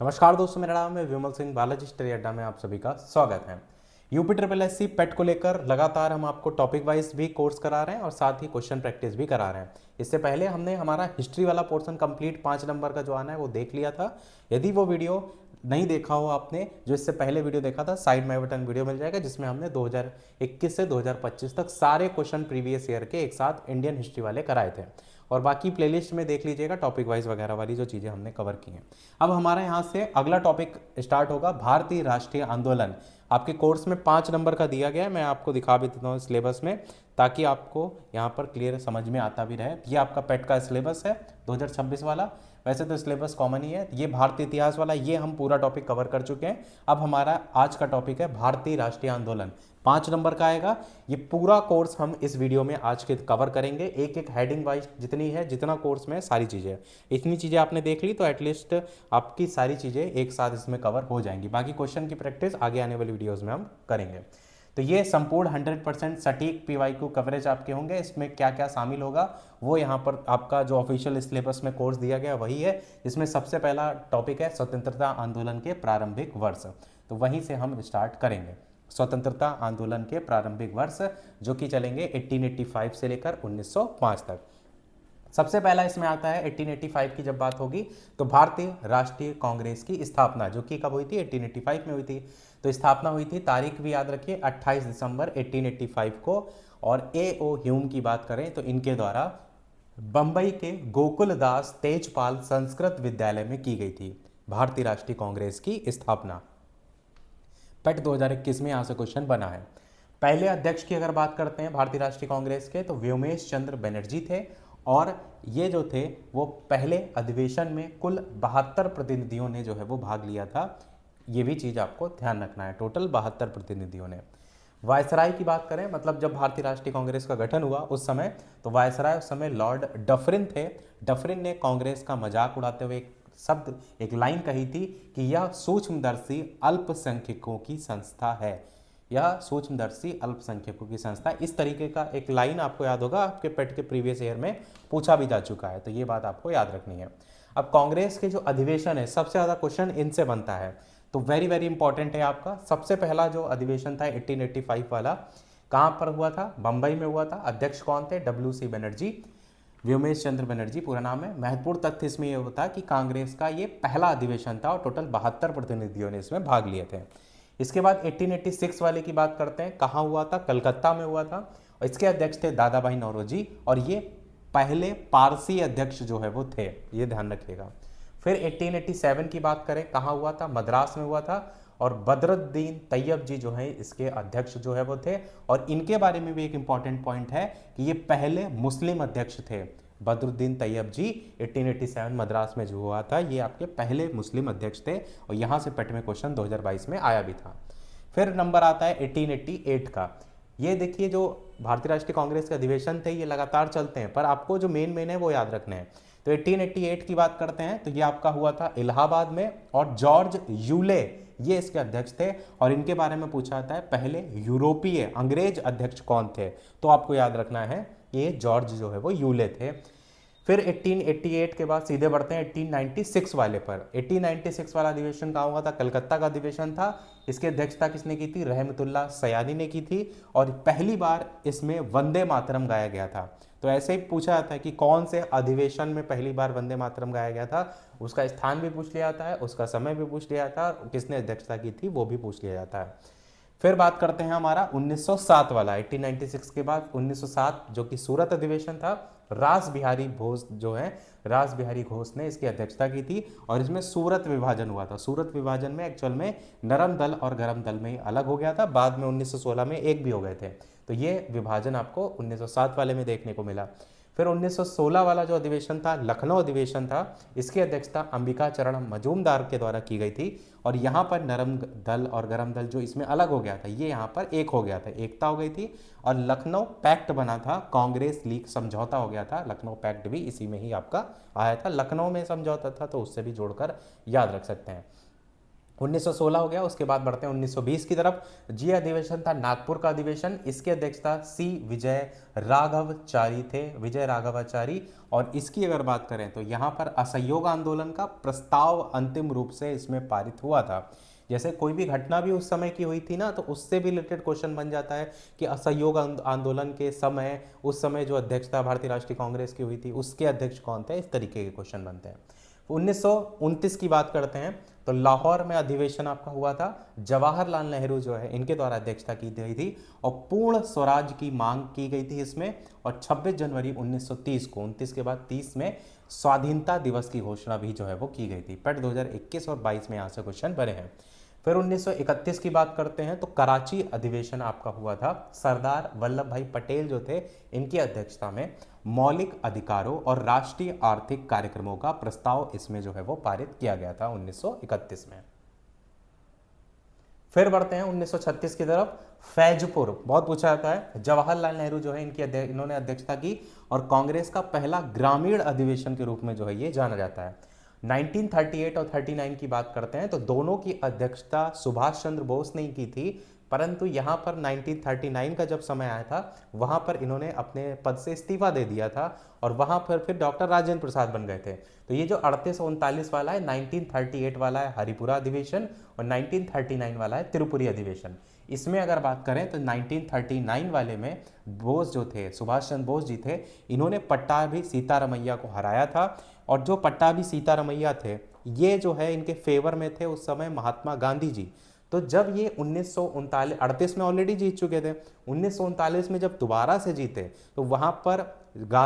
नमस्कार दोस्तों, मेरा नाम है विमल सिंह। बालाजी स्टडी अड्डा में आप सभी का स्वागत है। यूपी ट्रिपल एस सी पेट को लेकर लगातार हम आपको टॉपिक वाइज भी कोर्स करा रहे हैं और साथ ही क्वेश्चन प्रैक्टिस भी करा रहे हैं। इससे पहले हमने हमारा हिस्ट्री वाला पोर्शन कंप्लीट 5 नंबर का जो आना है वो देख लिया था। यदि वो वीडियो नहीं देखा हो आपने, जो इससे पहले वीडियो देखा था, साइड में बटन वीडियो मिल जाएगा जिसमें हमने 2021 से 2025 तक सारे क्वेश्चन प्रीवियस ईयर के एक साथ इंडियन हिस्ट्री वाले कराए थे। और बाकी प्लेलिस्ट में देख लीजिएगा टॉपिक वाइज वगैरह वाली जो चीज़ें हमने कवर की हैं। अब हमारा यहाँ से अगला टॉपिक स्टार्ट होगा, भारतीय राष्ट्रीय आंदोलन। आपके कोर्स में 5 नंबर का दिया गया है, मैं आपको दिखा भी देता हूँ सिलेबस में, ताकि आपको यहाँ पर क्लियर समझ में आता भी रहे। ये आपका पेट का सिलेबस है 2026 वाला। वैसे तो सिलेबस कॉमन ही है। ये भारतीय इतिहास वाला, ये हम पूरा टॉपिक कवर कर चुके हैं। अब हमारा आज का टॉपिक है भारतीय राष्ट्रीय आंदोलन। 5 नंबर का आएगा। ये पूरा कोर्स हम इस वीडियो में आज के कवर करेंगे, एक एक हेडिंग वाइज जितनी है, जितना कोर्स में सारी चीज़ें, इतनी चीज़ें आपने देख ली तो एटलीस्ट आपकी सारी चीज़ें एक साथ इसमें कवर हो जाएंगी। बाकी क्वेश्चन की प्रैक्टिस आगे आने वाली वीडियोज़ में हम करेंगे। तो ये संपूर्ण 100% सटीक PYQ कवरेज आपके होंगे। इसमें क्या क्या शामिल होगा वो यहाँ पर आपका जो ऑफिशियल सिलेबस में कोर्स दिया गया वही है। इसमें सबसे पहला टॉपिक है स्वतंत्रता आंदोलन के प्रारंभिक वर्ष, तो वहीं से हम स्टार्ट करेंगे। स्वतंत्रता आंदोलन के प्रारंभिक वर्ष जो कि चलेंगे 1885 से लेकर 1905 तक। सबसे पहला इसमें आता है 1885 की जब बात होगी तो भारतीय राष्ट्रीय कांग्रेस की स्थापना, जो कि कब हुई थी, 1885 में हुई थी। तो स्थापना हुई थी, तारीख भी याद रखिए, 28 दिसंबर 1885 को। और A.O. ह्यूम की बात करें तो इनके द्वारा बंबई के गोकुलदास तेजपाल संस्कृत विद्यालय में की गई थी भारतीय राष्ट्रीय कांग्रेस की स्थापना। पेट 2021 में यहाँ से क्वेश्चन बना है। पहले अध्यक्ष की अगर बात करते हैं भारतीय राष्ट्रीय कांग्रेस के, तो व्योमेश चंद्र बनर्जी थे। और ये जो थे वो पहले अधिवेशन में कुल 72 प्रतिनिधियों ने जो है वो भाग लिया था। ये भी चीज़ आपको ध्यान रखना है, टोटल 72 प्रतिनिधियों ने। वायसराय की बात करें, मतलब जब भारतीय राष्ट्रीय कांग्रेस का गठन हुआ उस समय, तो वायसराय उस समय लॉर्ड डफरिन थे। डफरिन ने कांग्रेस का मजाक उड़ाते हुए एक शब्द, एक लाइन कही थी कि यह सूक्ष्मदर्शी अल्पसंख्यकों की संस्था है। यह सूक्ष्मदर्शी अल्पसंख्यकों की संस्था, इस तरीके का एक लाइन आपको याद होगा, आपके पेट के प्रीवियस ईयर में पूछा भी जा चुका है, तो ये बात आपको याद रखनी है। अब कांग्रेस के जो अधिवेशन है, सबसे ज़्यादा क्वेश्चन इनसे बनता है, तो वेरी वेरी इंपॉर्टेंट है आपका। सबसे पहला जो अधिवेशन था 1885 वाला, कहाँ पर हुआ था, बंबई में हुआ था। अध्यक्ष कौन थे, WC बनर्जी, व्योमेश चंद्र बनर्जी पूरा नाम है। महत्वपूर्ण तथ्य इसमें यह होता है कि कांग्रेस का ये पहला अधिवेशन था और टोटल 72 प्रतिनिधियों ने इसमें भाग लिए थे। इसके बाद 1886 वाले की बात करते हैं, कहाँ हुआ था, कलकत्ता में हुआ था। और इसके अध्यक्ष थे दादा भाई नौरोजी, और ये पहले पारसी अध्यक्ष जो है वो थे, ये ध्यान रखिएगा। फिर 1887 की बात करें, कहाँ हुआ था, मद्रास में हुआ था। और बदरुद्दीन तैयब जी जो है इसके अध्यक्ष जो है वो थे। और इनके बारे में भी एक इंपॉर्टेंट पॉइंट है कि ये पहले मुस्लिम अध्यक्ष थे। बदरुद्दीन तैयब जी 1887 मद्रास में जो हुआ था, ये आपके पहले मुस्लिम अध्यक्ष थे। और यहाँ से पेट में क्वेश्चन 2022 में आया भी था। फिर नंबर आता है 1888 का। ये देखिए, जो भारतीय राष्ट्रीय कांग्रेस के अधिवेशन थे ये लगातार चलते हैं, पर आपको जो मेन मेन है वो याद रखने हैं। तो 1888 की बात करते हैं तो ये आपका हुआ था इलाहाबाद में, और जॉर्ज यूले ये इसके अध्यक्ष थे। और इनके बारे में पूछा जाता है पहले यूरोपीय अंग्रेज अध्यक्ष कौन थे, तो आपको याद रखना है ये जॉर्ज जो है वो यूले थे। फिर 1888 के बाद सीधे बढ़ते हैं 1896 वाले पर। 1896 वाला अधिवेशन कहाँ हुआ था, कलकत्ता का अधिवेशन था। इसकी अध्यक्षता किसने की थी, रहमतुल्लाह सयानी ने की थी। और पहली बार इसमें वंदे मातरम गाया गया था। तो ऐसे ही पूछा जाता है कि कौन से अधिवेशन में पहली बार वंदे मातरम गाया गया था, उसका स्थान भी पूछ लिया जाता है, उसका समय भी पूछ लिया जाता है, किसने अध्यक्षता की थी वो भी पूछ लिया जाता है। फिर बात करते हैं हमारा 1907 वाला। 1896 के बाद 1907 जो कि सूरत अधिवेशन था, रास बिहारी घोष जो है, रास बिहारी घोष ने इसकी अध्यक्षता की थी। और इसमें सूरत विभाजन हुआ था। सूरत विभाजन में एक्चुअल में नरम दल और गरम दल में अलग हो गया था, बाद में 1916 में एक भी हो गए थे। तो ये विभाजन आपको 1907 वाले में देखने को मिला। फिर 1916 वाला जो अधिवेशन था, लखनऊ अधिवेशन था, इसकी अध्यक्षता अंबिका चरण मजूमदार के द्वारा की गई थी। और यहाँ पर नरम दल और गरम दल जो इसमें अलग हो गया था, ये यहाँ पर एक हो गया था, एकता हो गई थी। और लखनऊ पैक्ट बना था, कांग्रेस लीग समझौता हो गया था। लखनऊ पैक्ट भी इसी में ही आपका आया था, लखनऊ में समझौता था, तो उससे भी जोड़कर याद रख सकते हैं। 1916 हो गया। उसके बाद बढ़ते हैं 1920 की तरफ। जी अधिवेशन था नागपुर का अधिवेशन। इसकी अध्यक्षता सी विजय राघवाचारी थे, विजय राघवाचारी। और इसकी अगर बात करें तो यहाँ पर असहयोग आंदोलन का प्रस्ताव अंतिम रूप से इसमें पारित हुआ था। जैसे कोई भी घटना भी उस समय की हुई थी ना, तो उससे भी रिलेटेड क्वेश्चन बन जाता है कि असहयोग आंदोलन के समय, उस समय जो अध्यक्षता भारतीय राष्ट्रीय कांग्रेस की हुई थी, उसके अध्यक्ष कौन थे, इस तरीके के क्वेश्चन बनते हैं। 1929 की बात करते हैं तो लाहौर में अधिवेशन आपका हुआ था। जवाहरलाल नेहरू जो है इनके द्वारा अध्यक्षता की गई थी और पूर्ण स्वराज की मांग की गई थी इसमें। और 26 जनवरी 1930 को, 29 के बाद 30 में स्वाधीनता दिवस की घोषणा भी जो है वो की गई थी। पेट 2021 और 22 में यहाँ से क्वेश्चन बने हैं। फिर 1931 की बात करते हैं तो कराची अधिवेशन आपका हुआ था। सरदार वल्लभ भाई पटेल जो थे इनकी अध्यक्षता में मौलिक अधिकारों और राष्ट्रीय आर्थिक कार्यक्रमों का प्रस्ताव इसमें जो है वो पारित किया गया था 1931 में। फिर बढ़ते हैं 1936 की तरफ। फैजपुर बहुत पूछा जाता है। जवाहरलाल नेहरू जो है इन्होंने अध्यक्षता की और कांग्रेस का पहला ग्रामीण अधिवेशन के रूप में जो है ये जाना जाता है। 1938 और 39 की बात करते हैं तो दोनों की अध्यक्षता सुभाष चंद्र बोस ने की थी, परंतु यहाँ पर 1939 का जब समय आया था वहाँ पर इन्होंने अपने पद से इस्तीफा दे दिया था और वहाँ पर फिर डॉक्टर राजेंद्र प्रसाद बन गए थे। तो ये जो 38-39 वाला है, 1938 वाला है हरिपुरा अधिवेशन और 1939 वाला है त्रिपुरी अधिवेशन। इसमें अगर बात करें तो 1939 वाले में बोस जो थे, सुभाष चंद्र बोस जी थे, इन्होंने पट्टाभी सीतारमैया को हराया था। और जो पट्टाभी सीतारमैया थे ये जो है इनके फेवर में थे उस समय महात्मा गांधी जी। तो जब ये 1938 में ऑलरेडी जीत चुके थे, 1939 में जब दोबारा से जीते तो वहां पर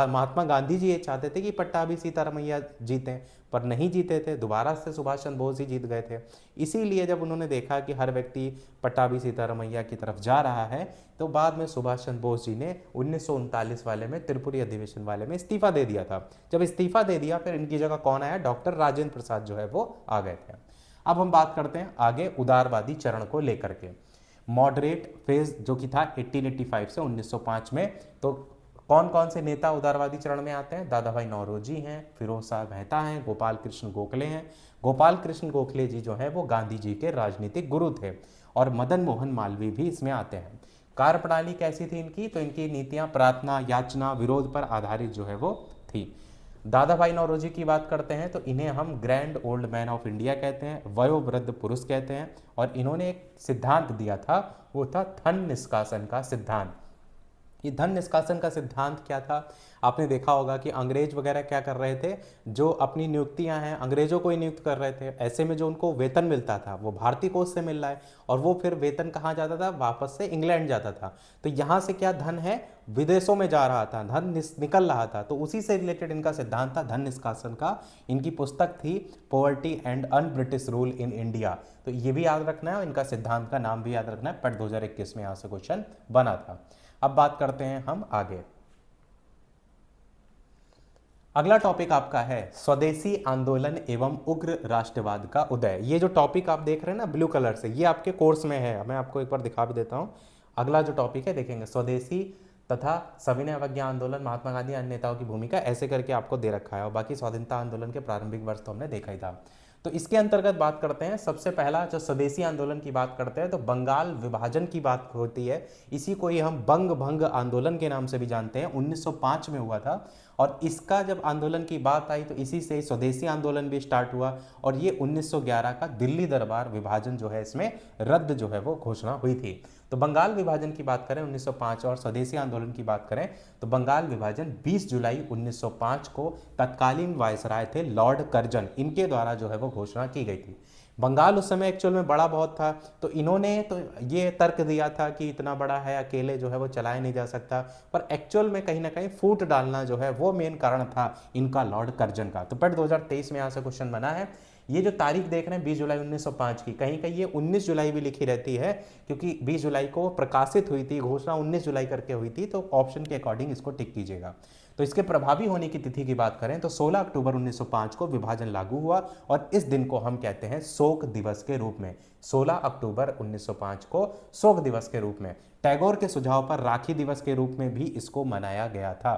महात्मा गांधी जी ये चाहते थे कि पट्टाभी सीतारमैया जीतें, पर नहीं जीते थे, दोबारा से सुभाष चंद्र बोस ही जीत गए थे। इसीलिए जब उन्होंने देखा कि हर व्यक्ति पट्टाभी सीतारमैया की तरफ जा रहा है तो बाद में सुभाष चंद्र बोस जी ने 1939 वाले में, त्रिपुरी अधिवेशन वाले में इस्तीफा दे दिया था। जब इस्तीफा दे दिया फिर इनकी जगह कौन आया, डॉक्टर राजेंद्र प्रसाद जो है वो आ गए थे। अब हम बात करते हैं आगे उदारवादी चरण को लेकर के। मॉडरेट फेज जो कि था 1885 से 1905 में। तो कौन कौन से नेता उदारवादी चरण में आते हैं? दादा भाई नौरोजी हैं, फिरोज शाह मेहता हैं, गोपाल कृष्ण गोखले हैं। गोपाल कृष्ण गोखले जी जो है वो गांधी जी के राजनीतिक गुरु थे और मदन मोहन मालवीय भी इसमें आते हैं। कार्यप्रणाली कैसी थी इनकी? तो इनकी नीतियां प्रार्थना, याचना, विरोध पर आधारित जो है वो थी। दादा भाई नौरोजी की बात करते हैं तो इन्हें हम grand old man of India कहते हैं, वयोवृद्ध पुरुष कहते हैं। और इन्होंने एक सिद्धांत दिया था, वो था धन निष्कासन का सिद्धांत। ये धन निष्कासन का सिद्धांत क्या था? आपने देखा होगा कि अंग्रेज वगैरह क्या कर रहे थे, जो अपनी नियुक्तियां हैं अंग्रेजों को ही नियुक्त कर रहे थे। ऐसे में जो उनको वेतन मिलता था वो भारतीय कोष से मिल रहा है और वो फिर वेतन कहाँ जाता था? वापस से इंग्लैंड जाता था। तो यहाँ से क्या धन है, विदेशों में जा रहा था, धन निकल रहा था। तो उसी से रिलेटेड इनका सिद्धांत था धन निष्कासन का। इनकी पुस्तक थी poverty and un British rule in India. तो ये भी याद रखना है और इनका सिद्धांत का नाम भी याद रखना है। पट 2021 में यहाँ से क्वेश्चन बना था। अब बात करते हैं हम आगे। अगला टॉपिक आपका है स्वदेशी आंदोलन एवं उग्र राष्ट्रवाद का उदय। ये जो टॉपिक आप देख रहे हैं ना ब्लू कलर से, ये आपके कोर्स में है। मैं आपको एक बार दिखा भी देता हूं। अगला जो टॉपिक है देखेंगे, स्वदेशी तथा सविनय अवज्ञा आंदोलन, महात्मा गांधी अन्य नेताओं की भूमिका, ऐसे करके आपको दे रखा है। और बाकी स्वाधीनता आंदोलन के प्रारंभिक वर्ष तो हमने देखा ही था। तो इसके अंतर्गत बात करते हैं, सबसे पहला जो स्वदेशी आंदोलन की बात करते हैं तो बंगाल विभाजन की बात होती है। इसी को ही हम बंग भंग आंदोलन के नाम से भी जानते हैं। 1905 में हुआ था और इसका जब आंदोलन की बात आई तो इसी से स्वदेशी आंदोलन भी स्टार्ट हुआ और ये 1911 का दिल्ली दरबार विभाजन जो है इसमें रद्द जो है वो घोषणा हुई थी। तो बंगाल विभाजन की बात करें 1905 और स्वदेशी आंदोलन की बात करें तो बंगाल विभाजन 20 जुलाई 1905 को तत्कालीन वायसराय थे लॉर्ड कर्जन, इनके द्वारा जो है वो घोषणा की गई थी। बंगाल उस समय एक्चुअल में बड़ा बहुत था, तो इन्होंने तो ये तर्क दिया था कि इतना बड़ा है, अकेले जो है वो चलाया नहीं जा सकता, पर एक्चुअल में कहीं ना कहीं फूट डालना जो है वो मेन कारण था इनका लॉर्ड कर्जन का। तो पेट 2023 में यहाँ से क्वेश्चन बना है। ये जो तारीख देख रहे हैं 20 जुलाई 1905 की, कहीं कहीं ये 19 जुलाई भी लिखी रहती है क्योंकि 20 जुलाई को प्रकाशित हुई थी, घोषणा 19 जुलाई करके हुई थी। तो ऑप्शन के अकॉर्डिंग इसको टिक कीजिएगा। तो इसके प्रभावी होने की तिथि की बात करें तो 16 अक्टूबर 1905 को विभाजन लागू हुआ और इस दिन को हम कहते हैं शोक दिवस के रूप में। 16 अक्टूबर 1905 को शोक दिवस के रूप में। टैगोर के सुझाव पर राखी दिवस के रूप में भी इसको मनाया गया था।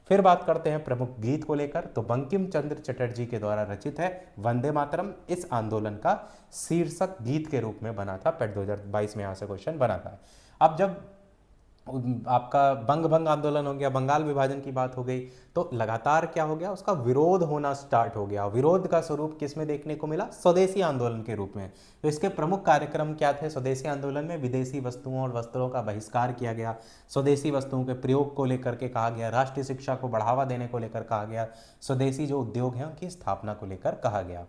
फिर बात करते हैं प्रमुख गीत को लेकर, तो बंकिम चंद्र चटर्जी के द्वारा रचित है वंदे मातरम। इस आंदोलन का शीर्षक गीत के रूप में बना था। पेट 2022 में यहाँ से क्वेश्चन बना था। अब जब आपका बंग भंग आंदोलन हो गया, बंगाल विभाजन की बात हो गई, तो लगातार क्या हो गया, उसका विरोध होना स्टार्ट हो गया। विरोध का स्वरूप किस में देखने को मिला? स्वदेशी आंदोलन के रूप में। तो इसके प्रमुख कार्यक्रम क्या थे स्वदेशी आंदोलन में? विदेशी वस्तुओं और वस्त्रों का बहिष्कार किया गया, स्वदेशी वस्तुओं के प्रयोग को लेकर के कहा गया, राष्ट्रीय शिक्षा को बढ़ावा देने को लेकर कहा गया, स्वदेशी जो उद्योग हैं उनकी स्थापना को लेकर कहा गया।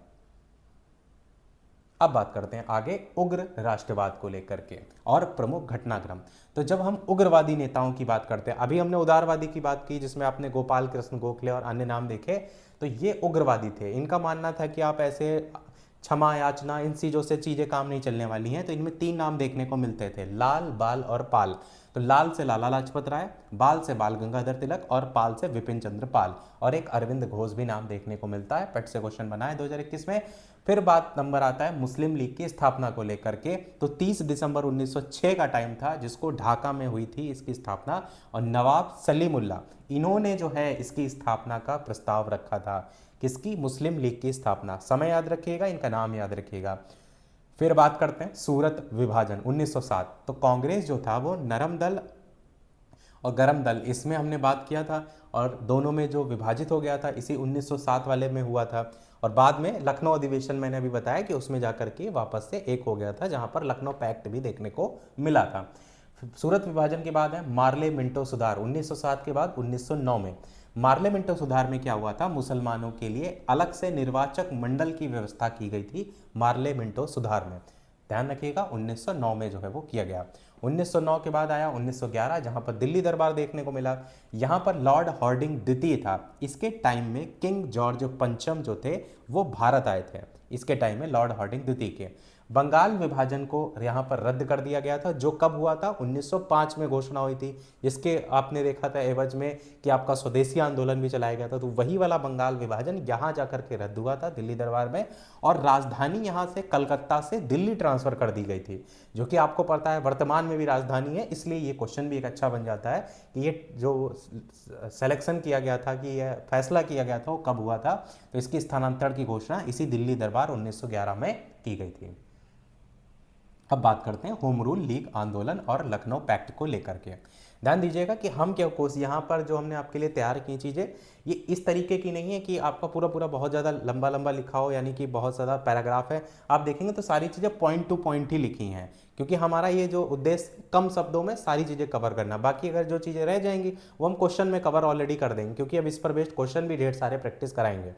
अब बात करते हैं आगे उग्र राष्ट्रवाद को लेकर के और प्रमुख घटनाक्रम। तो जब हम उग्रवादी नेताओं की बात करते हैं, अभी हमने उदारवादी की बात की जिसमें आपने गोपाल कृष्ण गोखले और अन्य नाम देखे, तो ये उग्रवादी थे। इनका मानना था कि आप ऐसे क्षमा याचना इन चीज़ों से चीज़ें काम नहीं चलने वाली हैं। तो इनमें 3 नाम देखने को मिलते थे, लाल, बाल और पाल। तो लाल से लाला लाजपत राय, बाल से बाल गंगाधर तिलक और पाल से विपिन चंद्र पाल, और एक अरविंद घोष भी नाम देखने को मिलता है। पेट से क्वेश्चन बना है 2021 में। फिर बात नंबर आता है मुस्लिम लीग की स्थापना को लेकर के। तो 30 दिसंबर 1906 का टाइम था जिसको ढाका में हुई थी इसकी स्थापना, और नवाब सलीमुल्लाह इन्होंने जो है इसकी स्थापना का प्रस्ताव रखा था। किसकी? मुस्लिम लीग की स्थापना। समय याद रखिएगा, इनका नाम याद रखिएगा। फिर बात करते हैं सूरत विभाजन 1907। तो कांग्रेस जो था वो नरम दल और गरम दल, इसमें हमने बात किया था, और दोनों में जो विभाजित हो गया था इसी 1907 वाले में हुआ था। और बाद में लखनऊ अधिवेशन मैंने अभी बताया कि उसमें जाकर के वापस से एक हो गया था, जहां पर लखनऊ पैक्ट भी देखने को मिला था। सूरत विभाजन के बाद है मार्ले मिंटो सुधार 1907 के बाद 1909 में। मार्ले मिंटो सुधार में क्या हुआ था? मुसलमानों के लिए अलग से निर्वाचक मंडल की व्यवस्था की गई थी मार्ले मिंटो सुधार में। ध्यान रखिएगा 1909 में जो है वो किया गया। 1909 के बाद आया 1911, जहां पर दिल्ली दरबार देखने को मिला। यहां पर लॉर्ड हार्डिंग द्वितीय था। इसके टाइम में किंग जॉर्ज पंचम जो थे वो भारत आए थे, इसके टाइम में लॉर्ड हार्डिंग द्वितीय के। बंगाल विभाजन को यहां पर रद्द कर दिया गया था, जो कब हुआ था? 1905 में घोषणा हुई थी। इसके आपने देखा था एवज में कि आपका स्वदेशी आंदोलन भी चलाया गया था। तो वही वाला बंगाल विभाजन यहां जाकर के रद्द हुआ था दिल्ली दरबार में, और राजधानी यहां से कलकत्ता से दिल्ली ट्रांसफर कर दी गई थी, जो कि आपको पता है वर्तमान में भी राजधानी है। इसलिए ये क्वेश्चन भी एक अच्छा बन जाता है कि ये जो सिलेक्शन किया गया था, कि यह फैसला किया गया था, वो कब हुआ था? तो इसकी स्थानांतरण की घोषणा इसी दिल्ली दरबार 1911 में की गई थी। अब बात करते हैं होम रूल लीग आंदोलन और लखनऊ पैक्ट को लेकर के। ध्यान दीजिएगा कि हम क्या कोर्स यहाँ पर जो हमने आपके लिए तैयार की चीज़ें, ये इस तरीके की नहीं है कि आपका पूरा पूरा बहुत ज़्यादा लंबा लंबा लिखा हो, यानी कि बहुत ज़्यादा पैराग्राफ है। आप देखेंगे तो सारी चीज़ें पॉइंट टू पॉइंट ही लिखी हैं, क्योंकि हमारा ये जो उद्देश्य कम शब्दों में सारी चीज़ें कवर करना। बाकी अगर जो चीज़ें रह जाएंगी वो हम क्वेश्चन में कवर ऑलरेडी कर देंगे, क्योंकि अब इस पर बेस्ड क्वेश्चन भी ढेर सारे प्रैक्टिस कराएंगे।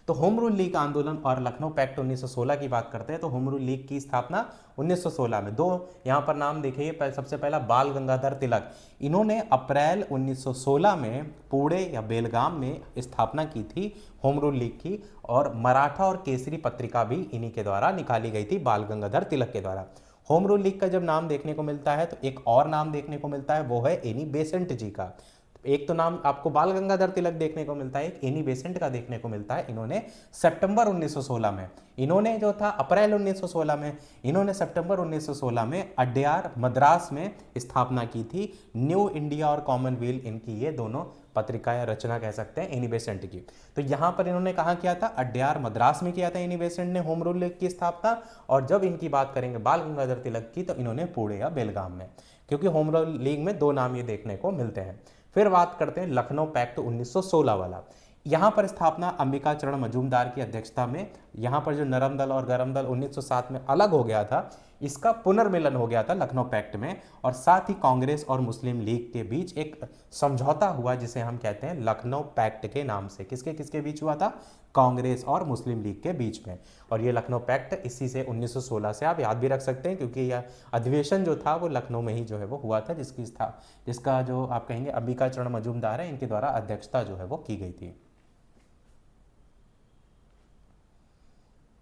तो होम रूल लीग आंदोलन और लखनऊ पैक्ट 1916 की बात करते हैं। तो होम रूल लीग की स्थापना 1916 में, दो यहाँ पर नाम देखिए। सबसे पहला बाल गंगाधर तिलक, इन्होंने अप्रैल 1916 में पुणे या बेलगाम में स्थापना की थी होम रूल लीग की, और मराठा और केसरी पत्रिका भी इन्हीं के द्वारा निकाली गई थी, बाल गंगाधर तिलक के द्वारा। होम रूल लीग का जब नाम देखने को मिलता है तो एक और नाम देखने को मिलता है, वो है एनी बेसेंट जी का। एक तो नाम आपको बाल गंगाधर तिलक देखने को मिलता है, एक एनी बेसेंट का देखने को मिलता है। इन्होंने सितंबर 1916 में, इन्होंने जो था अप्रैल 1916 में, इन्होंने सितंबर 1916 में अड्यार मद्रास में स्थापना की थी। न्यू इंडिया और कॉमनवेल्थ इनकी ये दोनों पत्रिकाएं रचना कह सकते हैं एनी बेसेंट की। तो यहां पर इन्होंने कहा किया था? अड्यार मद्रास में किया था एनी बेसेंट ने होम रूल लीग की स्थापना। और जब इनकी बात करेंगे बाल गंगाधर तिलक की, तो इन्होंने पुणे या बेलगाम में, क्योंकि होम रूल लीग में दो नाम ये देखने को मिलते हैं। फिर बात करते हैं लखनऊ पैक्ट 1916 वाला। यहाँ पर स्थापना अंबिका चरण मजूमदार की अध्यक्षता में। यहाँ पर जो नरम दल और गरम दल 1907 में अलग हो गया था, इसका पुनर्मिलन हो गया था लखनऊ पैक्ट में। और साथ ही कांग्रेस और मुस्लिम लीग के बीच एक समझौता हुआ जिसे हम कहते हैं लखनऊ पैक्ट के नाम से। किसके किसके बीच हुआ था? कांग्रेस और मुस्लिम लीग के बीच में। और ये लखनऊ पैक्ट इसी से 1916 से आप याद भी रख सकते हैं, क्योंकि यह अधिवेशन जो था वो लखनऊ में ही जो है वो हुआ था, जिसका जो आप कहेंगे अंबिका चरण मजूमदार है, इनके द्वारा अध्यक्षता जो है वो की गई थी।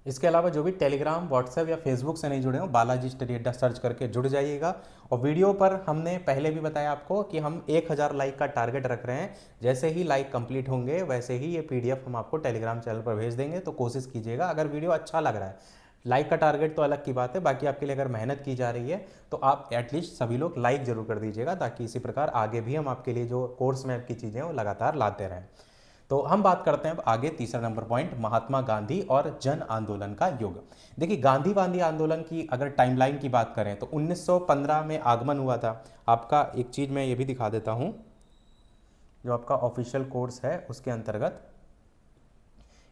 इसके अलावा जो भी टेलीग्राम, व्हाट्सएप या फेसबुक से नहीं जुड़े हो, बालाजी स्टडी अड्डा सर्च करके जुड़ जाइएगा। और वीडियो पर हमने पहले भी बताया आपको कि हम 1000 लाइक का टारगेट रख रहे हैं। जैसे ही लाइक कंप्लीट होंगे वैसे ही ये PDF हम आपको टेलीग्राम चैनल पर भेज देंगे, तो कोशिश कीजिएगा। अगर वीडियो अच्छा लग रहा है, लाइक का टारगेट तो अलग की बात है, बाकी आपके लिए अगर मेहनत की जा रही है तो आप एटलीस्ट सभी लोग लाइक जरूर कर दीजिएगा, ताकि इसी प्रकार आगे भी हम आपके लिए जो कोर्स मैप की चीज़ें हैं वो लगातार लाते रहें। तो हम बात करते हैं अब आगे तीसरा नंबर पॉइंट, महात्मा गांधी और जन आंदोलन का युग। देखिए गांधी आंदोलन की अगर टाइमलाइन की बात करें तो 1915 में आगमन हुआ था। आपका एक चीज़ मैं ये भी दिखा देता हूँ, जो आपका ऑफिशियल कोर्स है उसके अंतर्गत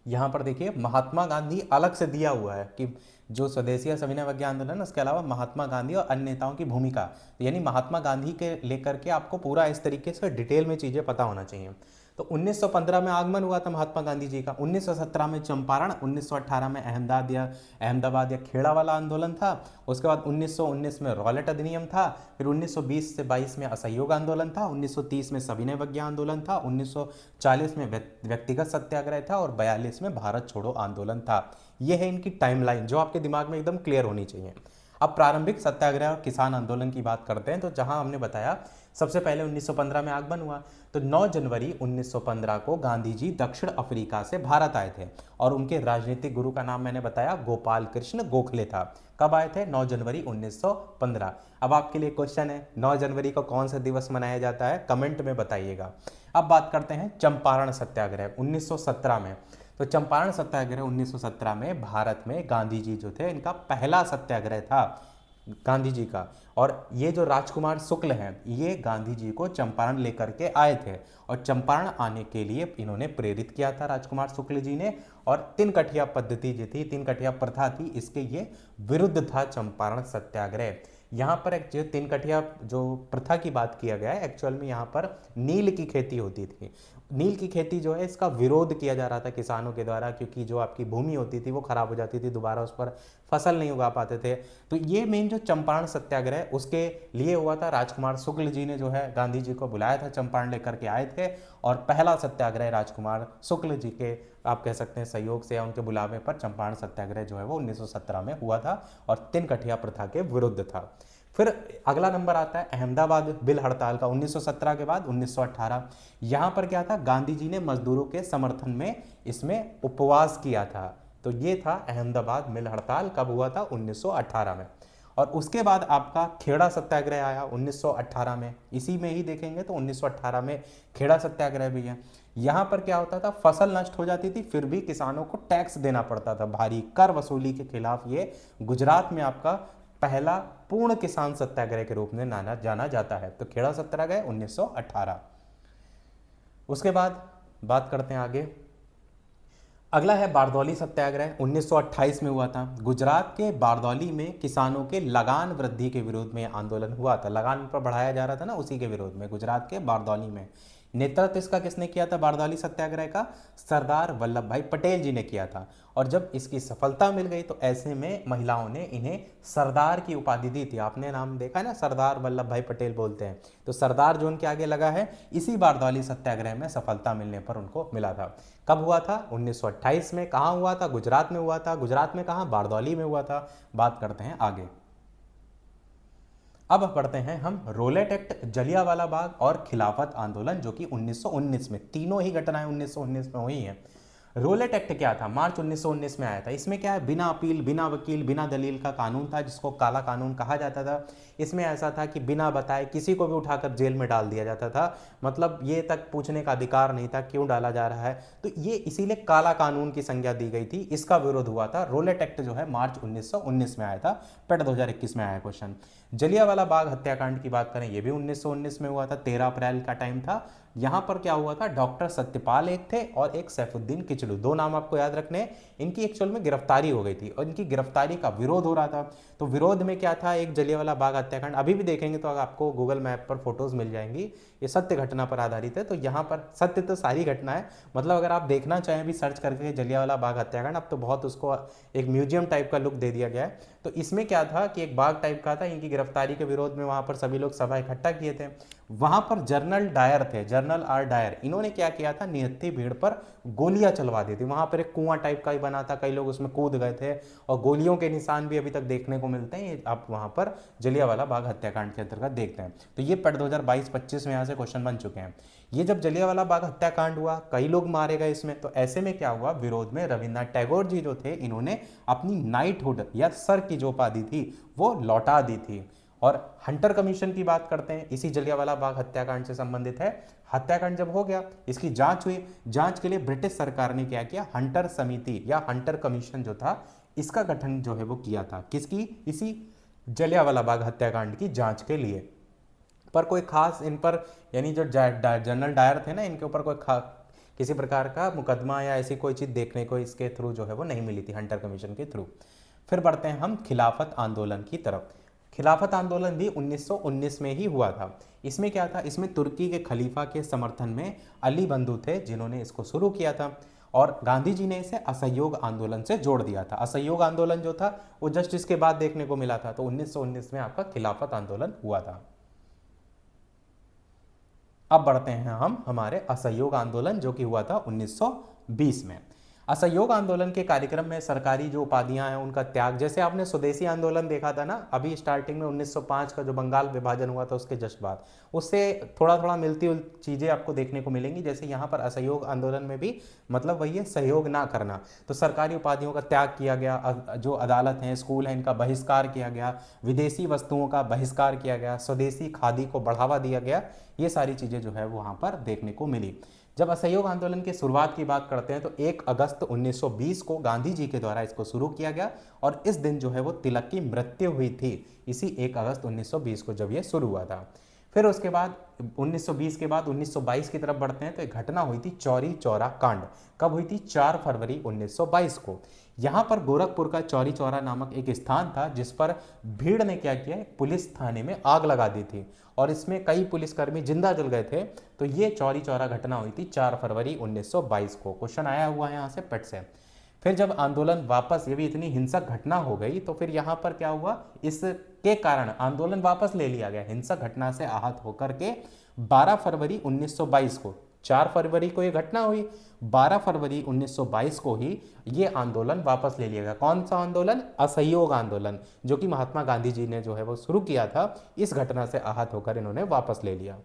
यहाँ पर देखिए महात्मा गांधी अलग से दिया हुआ है कि जो स्वदेशी सविनय अवज्ञा आंदोलन, उसके अलावा महात्मा गांधी और अन्य नेताओं की भूमिका, यानी महात्मा गांधी के लेकर के आपको पूरा इस तरीके से डिटेल में चीज़ें पता होना चाहिए। तो 1915 में आगमन हुआ था महात्मा गांधी जी का, 1917 में चंपारण, 1918 में अहमदाबाद या खेड़ा वाला आंदोलन था, उसके बाद 1919 में रॉलेट अधिनियम था, फिर 1920 से 22 में असहयोग आंदोलन था, 1930 में सविनय अवज्ञा आंदोलन था, 1940 में व्यक्तिगत सत्याग्रह था और 42 में भारत छोड़ो आंदोलन था। यह है इनकी टाइमलाइन जो आपके दिमाग में एकदम क्लियर होनी चाहिए। अब प्रारंभिक सत्याग्रह और किसान आंदोलन की बात करते हैं, तो जहां हमने बताया सबसे पहले 1915 में आगमन हुआ, तो 9 जनवरी 1915 को गांधी जी दक्षिण अफ्रीका से भारत आए थे और उनके राजनीतिक गुरु का नाम मैंने बताया गोपाल कृष्ण गोखले था। कब आए थे? 9 जनवरी 1915। अब आपके लिए क्वेश्चन है, 9 जनवरी को कौन सा दिवस मनाया जाता है? कमेंट में बताइएगा। अब बात करते हैं चंपारण सत्याग्रह 1917 में। तो चंपारण सत्याग्रह 1917 में भारत में गांधी जी जो थे इनका पहला सत्याग्रह था गांधी जी का, और ये जो राजकुमार शुक्ल हैं ये गांधी जी को चंपारण लेकर के आए थे और चंपारण आने के लिए इन्होंने प्रेरित किया था राजकुमार शुक्ल जी ने। और तिनकठिया पद्धति जो थी, तिनकठिया प्रथा थी, इसके ये विरुद्ध था चंपारण सत्याग्रह। यहाँ पर एक जो तिनकठिया जो प्रथा की बात किया गया है, एक्चुअल में यहाँ पर नील की खेती होती थी। नील की खेती जो है इसका विरोध किया जा रहा था किसानों के द्वारा, क्योंकि जो आपकी भूमि होती थी वो खराब हो जाती थी, दोबारा उस पर फसल नहीं उगा पाते थे। तो ये मेन जो चंपारण सत्याग्रह उसके लिए हुआ था। राजकुमार शुक्ल जी ने जो है गांधी जी को बुलाया था, चंपारण लेकर के आए थे और पहला सत्याग्रह राजकुमार शुक्ल जी के आप कह सकते हैं सहयोग से या उनके बुलावे पर चंपारण सत्याग्रह जो है वो 1917 में हुआ था और तिनकठिया प्रथा के विरुद्ध था। फिर अगला नंबर आता है अहमदाबाद बिल हड़ताल का 1917 के बाद 1918। यहाँ पर क्या था? गांधी जी ने मजदूरों के समर्थन में इसमें उपवास किया था। तो ये था अहमदाबाद मिल हड़ताल। कब हुआ था? 1918 में। और उसके बाद आपका खेड़ा सत्याग्रह आया 1918 में। इसी में ही देखेंगे तो 1918 में खेड़ा सत्याग्रह भी है। यहाँ पर क्या होता था? फसल नष्ट हो जाती थी फिर भी किसानों को टैक्स देना पड़ता था, भारी कर वसूली के खिलाफ ये गुजरात में आपका पहला पूर्ण किसान सत्याग्रह के रूप में जाना जाता है। तो खेड़ा सत्याग्रह 1918। उसके बाद बात करते हैं आगे, अगला है बारदौली सत्याग्रह 1928 में हुआ था। गुजरात के बारदौली में किसानों के लगान वृद्धि के विरोध में आंदोलन हुआ था। लगान पर बढ़ाया जा रहा था ना, उसी के विरोध में गुजरात के बारदौली में। नेतृत्व इसका किसने किया था? बारदौली सत्याग्रह का सरदार वल्लभ भाई पटेल जी ने किया था। और जब इसकी सफलता मिल गई तो ऐसे में महिलाओं ने इन्हें सरदार की उपाधि दी थी। आपने नाम देखा है ना, सरदार वल्लभ भाई पटेल बोलते हैं। तो सरदार जो उनके आगे लगा है, इसी बारदौली सत्याग्रह में सफलता मिलने पर उनको मिला था। कब हुआ था? 1928 में। कहाँ हुआ था? गुजरात में हुआ था। गुजरात में कहाँ? बारदौली में हुआ था। बात करते हैं आगे। अब पढ़ते हैं हम रोलेट एक्ट, जलियांवाला बाग और खिलाफत आंदोलन, जो कि 1919 में, तीनों ही घटनाएं 1919 में हुई हैं। रोलेट एक्ट क्या था? मार्च 1919 में आया था। इसमें क्या है? बिना अपील, बिना वकील, बिना दलील का कानून था, जिसको काला कानून कहा जाता था। इसमें ऐसा था कि बिना बताए किसी को भी उठाकर जेल में डाल दिया जाता था। मतलब ये तक पूछने का अधिकार नहीं था क्यों डाला जा रहा है। तो ये इसीलिए काला कानून की संज्ञा दी गई थी। इसका विरोध हुआ था। रोलेट एक्ट जो है मार्च 1919 में आया था। पेट 2021 में आया क्वेश्चन। जलियांवाला बाग हत्याकांड की बात करें, ये भी 1919 में हुआ था। 13 अप्रैल का टाइम था। यहाँ पर क्या हुआ था? डॉक्टर सत्यपाल एक थे और एक सैफुद्दीन किचलू, दो नाम आपको याद रखने हैं। इनकी एक्चुअल में गिरफ्तारी हो गई थी और इनकी गिरफ्तारी का विरोध हो रहा था। तो विरोध में क्या था? एक जलियांवाला बाग हत्याकांड, अभी भी देखेंगे तो आपको गूगल मैप पर फोटोज मिल जाएंगी। ये सत्य घटना पर आधारित है। तो यहाँ पर सत्य तो सारी घटना है, मतलब अगर आप देखना चाहें भी सर्च करके जलियांवाला बाग हत्याकांड, अब तो बहुत उसको एक म्यूजियम टाइप का लुक दे दिया गया है। तो इसमें क्या था कि एक बाग टाइप का था, इनकी गिरफ्तारी के विरोध में वहाँ पर सभी लोग सभा इकट्ठा किए थे। वहां पर जनरल डायर थे, जनरल आर डायर, इन्होंने क्या किया था, निहत्थी भीड़ पर गोलियां चलवा दी थी। वहां पर एक कुआं टाइप का ही बना था, कई लोग उसमें कूद गए थे और गोलियों के निशान भी अभी तक देखने को मिलते हैं, आप वहां पर जलियांवाला बाग हत्याकांड के अंतर्गत देखते हैं। तो ये पेट 2022-25 में यहाँ से क्वेश्चन बन चुके हैं। ये जब जलियांवाला बाग हत्याकांड हुआ, कई लोग मारे गए इसमें, तो ऐसे में क्या हुआ, विरोध में रविन्द्रनाथ टैगोर जी जो थे, इन्होंने अपनी नाइटहुड या सर की जो उपाधि थी वो लौटा दी थी। और हंटर कमीशन की बात करते हैं, इसी जलियांवाला बाग हत्याकांड से संबंधित है। हत्याकांड जब हो गया, इसकी जांच हुई, जांच के लिए ब्रिटिश सरकार ने क्या किया, हंटर समिति या हंटर कमीशन जो था, इसका गठन जो है वो किया था। किसकी, इसी जलियांवाला बाग हत्याकांड की जांच के लिए। पर कोई खास इन पर, यानी जो जनरल डायर थे ना, इनके ऊपर कोई किसी प्रकार का मुकदमा या ऐसी कोई चीज देखने को इसके थ्रू जो है वो नहीं मिली थी, हंटर कमीशन के थ्रू। फिर बढ़ते हैं हम खिलाफत आंदोलन की तरफ। खिलाफत आंदोलन भी 1919 में ही हुआ था। इसमें क्या था, इसमें तुर्की के खलीफा के समर्थन में अली बंधु थे जिन्होंने इसको शुरू किया था, और गांधी जी ने इसे असहयोग आंदोलन से जोड़ दिया था। असहयोग आंदोलन जो था वो जस्ट इसके बाद देखने को मिला था, तो 1919 में आपका खिलाफत आंदोलन हुआ था। अब बढ़ते हैं हम हमारे असहयोग आंदोलन जो कि हुआ था 1920 में। असहयोग आंदोलन के कार्यक्रम में सरकारी जो उपाधियां हैं उनका त्याग, जैसे आपने स्वदेशी आंदोलन देखा था ना अभी स्टार्टिंग में 1905 का जो बंगाल विभाजन हुआ था उसके जस्ट बाद, उससे थोड़ा थोड़ा मिलती हुई चीजें आपको देखने को मिलेंगी। जैसे यहाँ पर असहयोग आंदोलन में भी मतलब वही है, सहयोग ना करना, तो सरकारी उपाधियों का त्याग किया गया, जो अदालत हैं, स्कूल हैं, इनका बहिष्कार किया गया, विदेशी वस्तुओं का बहिष्कार किया गया, स्वदेशी खादी को बढ़ावा दिया गया, ये सारी चीजें जो है वहां पर देखने को मिली। जब असहयोग आंदोलन की शुरुआत की बात करते हैं तो 1 अगस्त 1920 को गांधी जी के द्वारा इसको शुरू किया गया, और इस दिन जो है वो तिलक की मृत्यु हुई थी, इसी 1 अगस्त 1920 को जब ये शुरू हुआ था। फिर उसके बाद 1920 के बाद 1922 की तरफ बढ़ते हैं तो एक घटना हुई थी चौरी चौरा कांड। कब हुई थी, 4 फरवरी 1922 को। यहां पर गोरखपुर का चौरी चौरा नामक एक स्थान था जिस पर भीड़ ने क्या किया, पुलिस थाने में आग लगा दी थी और इसमें कई पुलिसकर्मी जिंदा जल गए थे। तो ये चौरी चौरा घटना हुई थी 4 फरवरी 1922 को। क्वेश्चन आया हुआ है यहाँ से पेट से। फिर जब आंदोलन वापस, ये भी इतनी हिंसक घटना हो गई तो फिर यहाँ पर क्या हुआ, इसके कारण आंदोलन वापस ले लिया गया। हिंसक घटना से आहत होकर के 12 फरवरी 1922 को, 4 फरवरी को ये घटना हुई, 12 फरवरी 1922 को ही ये आंदोलन वापस ले लिया गया। कौन सा आंदोलन, असहयोग आंदोलन, जो कि महात्मा गांधी जी ने जो है वो शुरू किया था, इस घटना से आहत होकर इन्होंने वापस ले लिया।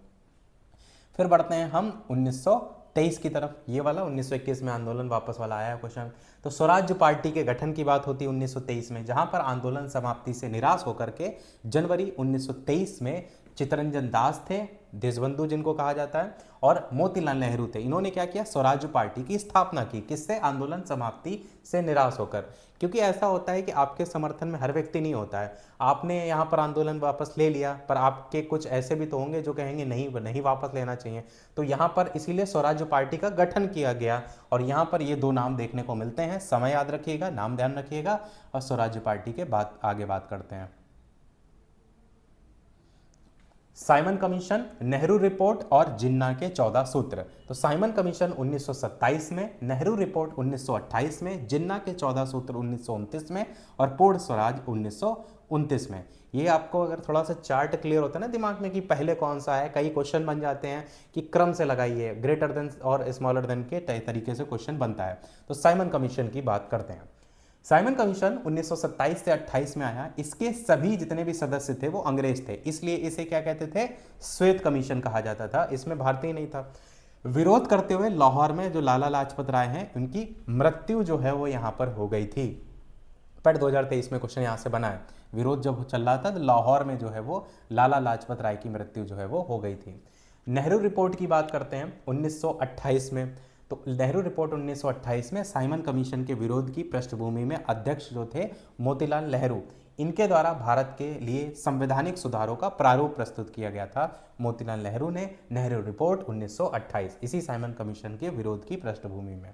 फिर बढ़ते हैं हम 1923 की तरफ। ये वाला 1921 में आंदोलन वापस वाला आया क्वेश्चन। तो स्वराज्य पार्टी के गठन की बात होती है 1923 में, जहां पर आंदोलन समाप्ति से निराश होकर के जनवरी 1923 में चित्तरंजन दास थे, देशबंधु जिनको कहा जाता है, और मोतीलाल नेहरू थे। इन्होंने क्या किया, स्वराज्य पार्टी की स्थापना की। किससे, आंदोलन समाप्ति से निराश होकर। क्योंकि ऐसा होता है कि आपके समर्थन में हर व्यक्ति नहीं होता है। आपने यहाँ पर आंदोलन वापस ले लिया, पर आपके कुछ ऐसे भी तो होंगे जो कहेंगे नहीं नहीं वापस लेना चाहिए। तो यहाँ पर इसीलिए स्वराज्य पार्टी का गठन किया गया, और यहाँ पर ये 2 नाम देखने को मिलते हैं। समय याद रखिएगा, नाम ध्यान रखिएगा, और स्वराज्य पार्टी के बाद आगे बात करते हैं। साइमन कमीशन, नेहरू रिपोर्ट और जिन्ना के 14 सूत्र। तो साइमन कमीशन 1927 में, नेहरू रिपोर्ट 1928 में, जिन्ना के 14 सूत्र 1929 में, और पूर्ण स्वराज 1929 में। ये आपको अगर थोड़ा सा चार्ट क्लियर होता है ना दिमाग में कि पहले कौन सा है, कई क्वेश्चन बन जाते हैं कि क्रम से लगाइए, ग्रेटर देन और स्मॉलर देन के तरीके से क्वेश्चन बनता है। तो साइमन कमीशन की बात करते हैं। साइमन कमीशन 1927 से 28 में आया। इसके सभी जितने भी सदस्य थे वो अंग्रेज थे, इसलिए इसे क्या कहते थे, श्वेत कमीशन कहा जाता था। इसमें भारतीय नहीं था। विरोध करते हुए लाहौर में जो लाला लाजपत राय हैं, उनकी मृत्यु जो है वो यहाँ पर हो गई थी। पेट 2023 में क्वेश्चन यहाँ से बना है। विरोध जब चल रहा था तो लाहौर में जो है वो लाला लाजपत राय की मृत्यु जो है वो हो गई थी। नेहरू रिपोर्ट की बात करते हैं 1928 में। तो नेहरू रिपोर्ट 1928 में साइमन कमीशन के विरोध की पृष्ठभूमि में अध्यक्ष जो थे मोतीलाल नेहरू, इनके द्वारा भारत के लिए संवैधानिक सुधारों का प्रारूप प्रस्तुत किया गया था। मोतीलाल नेहरू ने नेहरू रिपोर्ट 1928 इसी साइमन कमीशन के विरोध की पृष्ठभूमि में।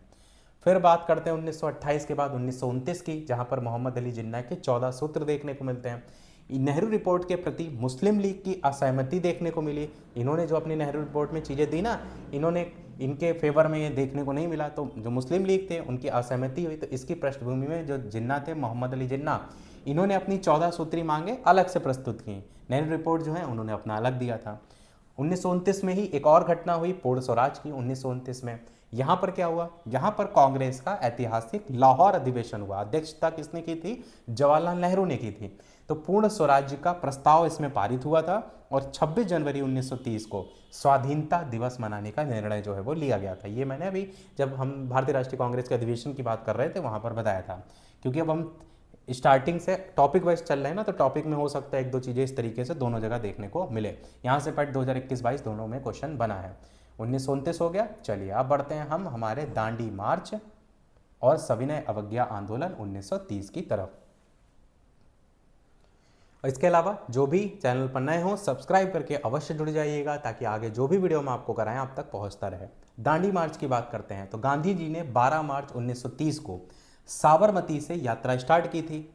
फिर बात करते हैं 1928 के बाद 1929 की, जहां पर मोहम्मद अली जिन्ना के 14 सूत्र देखने को मिलते हैं। नेहरू रिपोर्ट के प्रति मुस्लिम लीग की असहमति देखने को मिली। इन्होंने जो अपनी नेहरू रिपोर्ट में चीज़ें दी ना, इन्होंने इनके फेवर में ये देखने को नहीं मिला, तो जो मुस्लिम लीग थे उनकी असहमति हुई। तो इसकी पृष्ठभूमि में जो जिन्ना थे, मोहम्मद अली जिन्ना, इन्होंने अपनी 14 सूत्री मांगे अलग से प्रस्तुत की। नेहरू रिपोर्ट जो है उन्होंने अपना अलग दिया था। 1929 में ही एक और घटना हुई पूर्ण स्वराज की 1929 में। यहाँ पर क्या हुआ, यहाँ पर कांग्रेस का ऐतिहासिक लाहौर अधिवेशन हुआ। अध्यक्षता किसने की थी, जवाहरलाल नेहरू ने की थी। तो पूर्ण स्वराज्य का प्रस्ताव इसमें पारित हुआ था और 26 जनवरी 1930 को स्वाधीनता दिवस मनाने का निर्णय जो है वो लिया गया था। ये मैंने अभी जब हम भारतीय राष्ट्रीय कांग्रेस के अधिवेशन की बात कर रहे थे वहाँ पर बताया था, क्योंकि अब हम स्टार्टिंग से टॉपिक वाइज चल रहे हैं ना, तो टॉपिक में हो सकता है एक दो चीज़ें इस तरीके से दोनों जगह देखने को मिले। यहाँ से पैट 2021-22 दोनों में क्वेश्चन बना है। 1929 हो गया। चलिए अब बढ़ते हैं हम हमारे दांडी मार्च और सविनय अवज्ञा आंदोलन 1930 की तरफ। और इसके अलावा जो भी चैनल पर नए हों सब्सक्राइब करके अवश्य जुड़ जाइएगा, ताकि आगे जो भी वीडियो हम आपको कराएं आप तक पहुंचता रहे। दांडी मार्च की बात करते हैं तो गांधी जी ने 12 मार्च 1930 को साबरमती से यात्रा स्टार्ट की थी।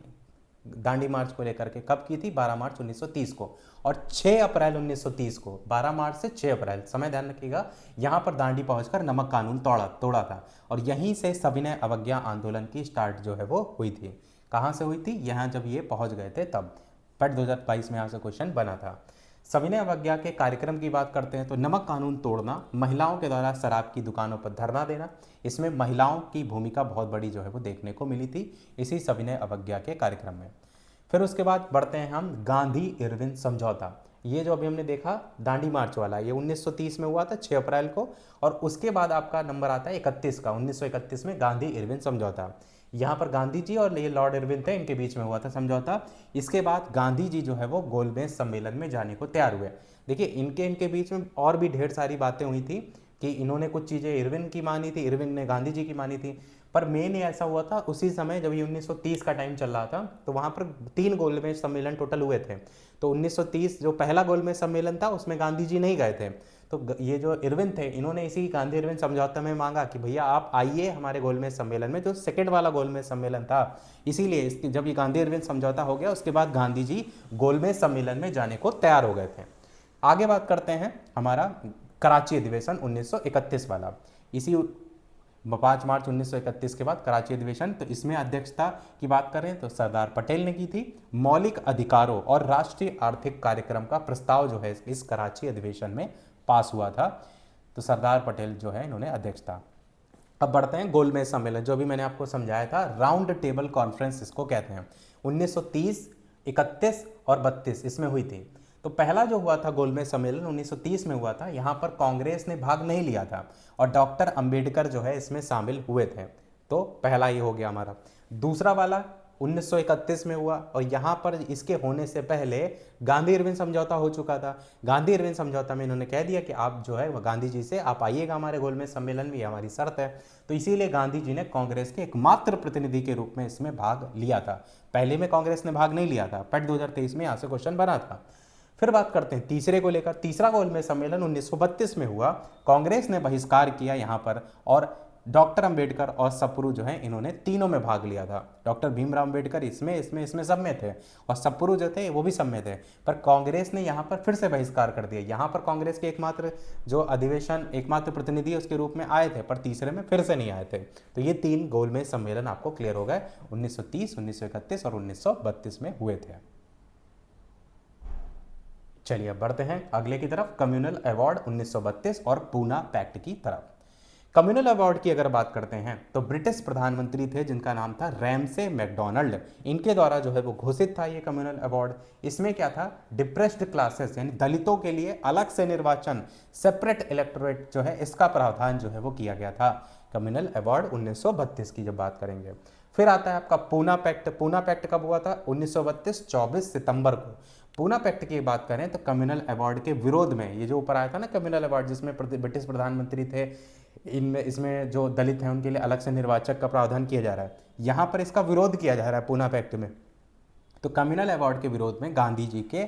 दांडी मार्च को लेकर के कब की थी, 12 मार्च 1930 को। और 6 अप्रैल 1930 को, 12 मार्च से 6 अप्रैल, समय ध्यान रखिएगा, यहाँ पर दांडी पहुंचकर नमक कानून तोड़ा था। और यहीं से सविनय अवज्ञा आंदोलन की स्टार्ट जो है वो हुई थी। कहाँ से हुई थी, यहाँ जब ये पहुंच गए थे तब। पैट 2022 में यहाँ से क्वेश्चन बना था। सविनय अवज्ञा के कार्यक्रम की बात करते हैं तो नमक कानून तोड़ना, महिलाओं के द्वारा शराब की दुकानों पर धरना देना, इसमें महिलाओं की भूमिका बहुत बड़ी जो है वो देखने को मिली थी इसी सविनय अवज्ञा के कार्यक्रम में। फिर उसके बाद बढ़ते हैं हम गांधी इरविन समझौता। ये जो अभी हमने देखा दांडी मार्च वाला, ये 1930 में हुआ था 6 अप्रैल को। और उसके बाद आपका नंबर आता है 31 का, 1931 में गांधी इरविन समझौता। यहाँ पर गांधी जी और ये लॉर्ड इरविन थे, इनके बीच में हुआ था समझौता। इसके बाद गांधी जी जो है वो गोलमेज सम्मेलन में जाने को तैयार हुए। देखिए इनके बीच में और भी ढेर सारी बातें हुई थी कि इन्होंने कुछ चीज़ें इरविन की मानी थी, इरविन ने गांधी जी की मानी थी। पर मेन ऐसा हुआ था उसी समय जब ये 1930 का टाइम चल रहा था, तो वहाँ पर 3 गोलमेज सम्मेलन टोटल हुए थे। तो 1930 जो पहला गोलमेज सम्मेलन था उसमें गांधी जी नहीं गए थे। तो ये जो इरविन थे इन्होंने इसी गांधी इरविन समझौते में मांगा कि भैया आप आइए हमारे गोलमेज सम्मेलन में, जो सेकेंड वाला गोलमेज सम्मेलन था। इसीलिए जब ये गांधी इरविन समझौता हो गया उसके बाद गांधी जी गोलमेज सम्मेलन में जाने को तैयार हो गए थे। आगे बात करते हैं हमारा कराची अधिवेशन 1931 वाला। इसी 5 मार्च 1931 के बाद कराची अधिवेशन, तो इसमें अध्यक्षता की बात करें तो सरदार पटेल ने की थी। मौलिक अधिकारों और राष्ट्रीय आर्थिक कार्यक्रम का प्रस्ताव जो है इस कराची अधिवेशन में पास हुआ था। तो सरदार पटेल जो है इन्होंने अध्यक्षता। अब बढ़ते हैं गोलमेज सम्मेलन, जो भी मैंने आपको समझाया था, राउंड टेबल कॉन्फ्रेंस इसको कहते हैं। 1930, 31 और 32 इसमें हुई थी। तो पहला जो हुआ था गोलमेज सम्मेलन 1930 में हुआ था, यहाँ पर कांग्रेस ने भाग नहीं लिया था और डॉक्टर अंबेडकर जो है इसमें शामिल हुए थे। तो पहला ये हो गया हमारा। दूसरा वाला 1931 में हुआ और यहाँ पर इसके होने से पहले गांधी इरविन समझौता हो चुका था। गांधी इरविन समझौता में इन्होंने कह दिया कि आप जो है गांधी जी से आप आइएगा हमारे गोलमेज सम्मेलन में, ये हमारी शर्त है। तो इसीलिए गांधी जी ने कांग्रेस के एकमात्र प्रतिनिधि के रूप में इसमें भाग लिया था। पहले में कांग्रेस ने भाग नहीं लिया था। पैट 2023 में यहाँ से क्वेश्चन बना था। फिर बात करते हैं तीसरे को लेकर। तीसरा गोलमेज सम्मेलन 1932 में हुआ। कांग्रेस ने बहिष्कार किया यहाँ पर और डॉक्टर अंबेडकर और सप्रू जो है इन्होंने तीनों में भाग लिया था। डॉक्टर भीमराव अंबेडकर इसमें सब में थे और सप्रू जो थे वो भी सब में थे। पर कांग्रेस ने यहाँ पर फिर से बहिष्कार कर दिया। यहाँ पर कांग्रेस के एकमात्र जो अधिवेशन एकमात्र प्रतिनिधि उसके रूप में आए थे, पर तीसरे में फिर से नहीं आए थे। तो ये 3 गोलमेज सम्मेलन आपको क्लियर हो गए, 1930, 1931 और 1932 में हुए थे। चलिए अब बढ़ते हैं अगले की तरफ, कम्युनल अवार्ड 1932 और पूना पैक्ट की तरफ। कम्युनल अवार्ड की अगर बात करते हैं तो ब्रिटिश प्रधानमंत्री थे जिनका नाम था रैमसे मैकडोनाल्ड, इनके द्वारा जो है वो घोषित था ये कम्युनल अवार्ड। इसमें क्या था, डिप्रेस्ड क्लासेस यानी दलितों के लिए अलग से निर्वाचन, सेपरेट इलेक्टोरेट जो है इसका प्रावधान जो है वो किया गया था। कम्युनल अवार्ड 1932 की जब बात करेंगे। फिर आता है आपका पूना पैक्ट। पूना पैक्ट कब हुआ था, 1932 24 सितंबर को। पूना पैक्ट की बात करें तो कम्युनल अवार्ड के विरोध में, ये जो ऊपर आया था ना कम्युनल अवार्ड जिसमें ब्रिटिश प्रधानमंत्री थे, इसमें जो दलित हैं उनके लिए अलग से निर्वाचक का प्रावधान किया जा रहा है, यहाँ पर इसका विरोध किया जा रहा है पूना पैक्ट में। तो कम्युनल अवार्ड के विरोध में गांधी जी के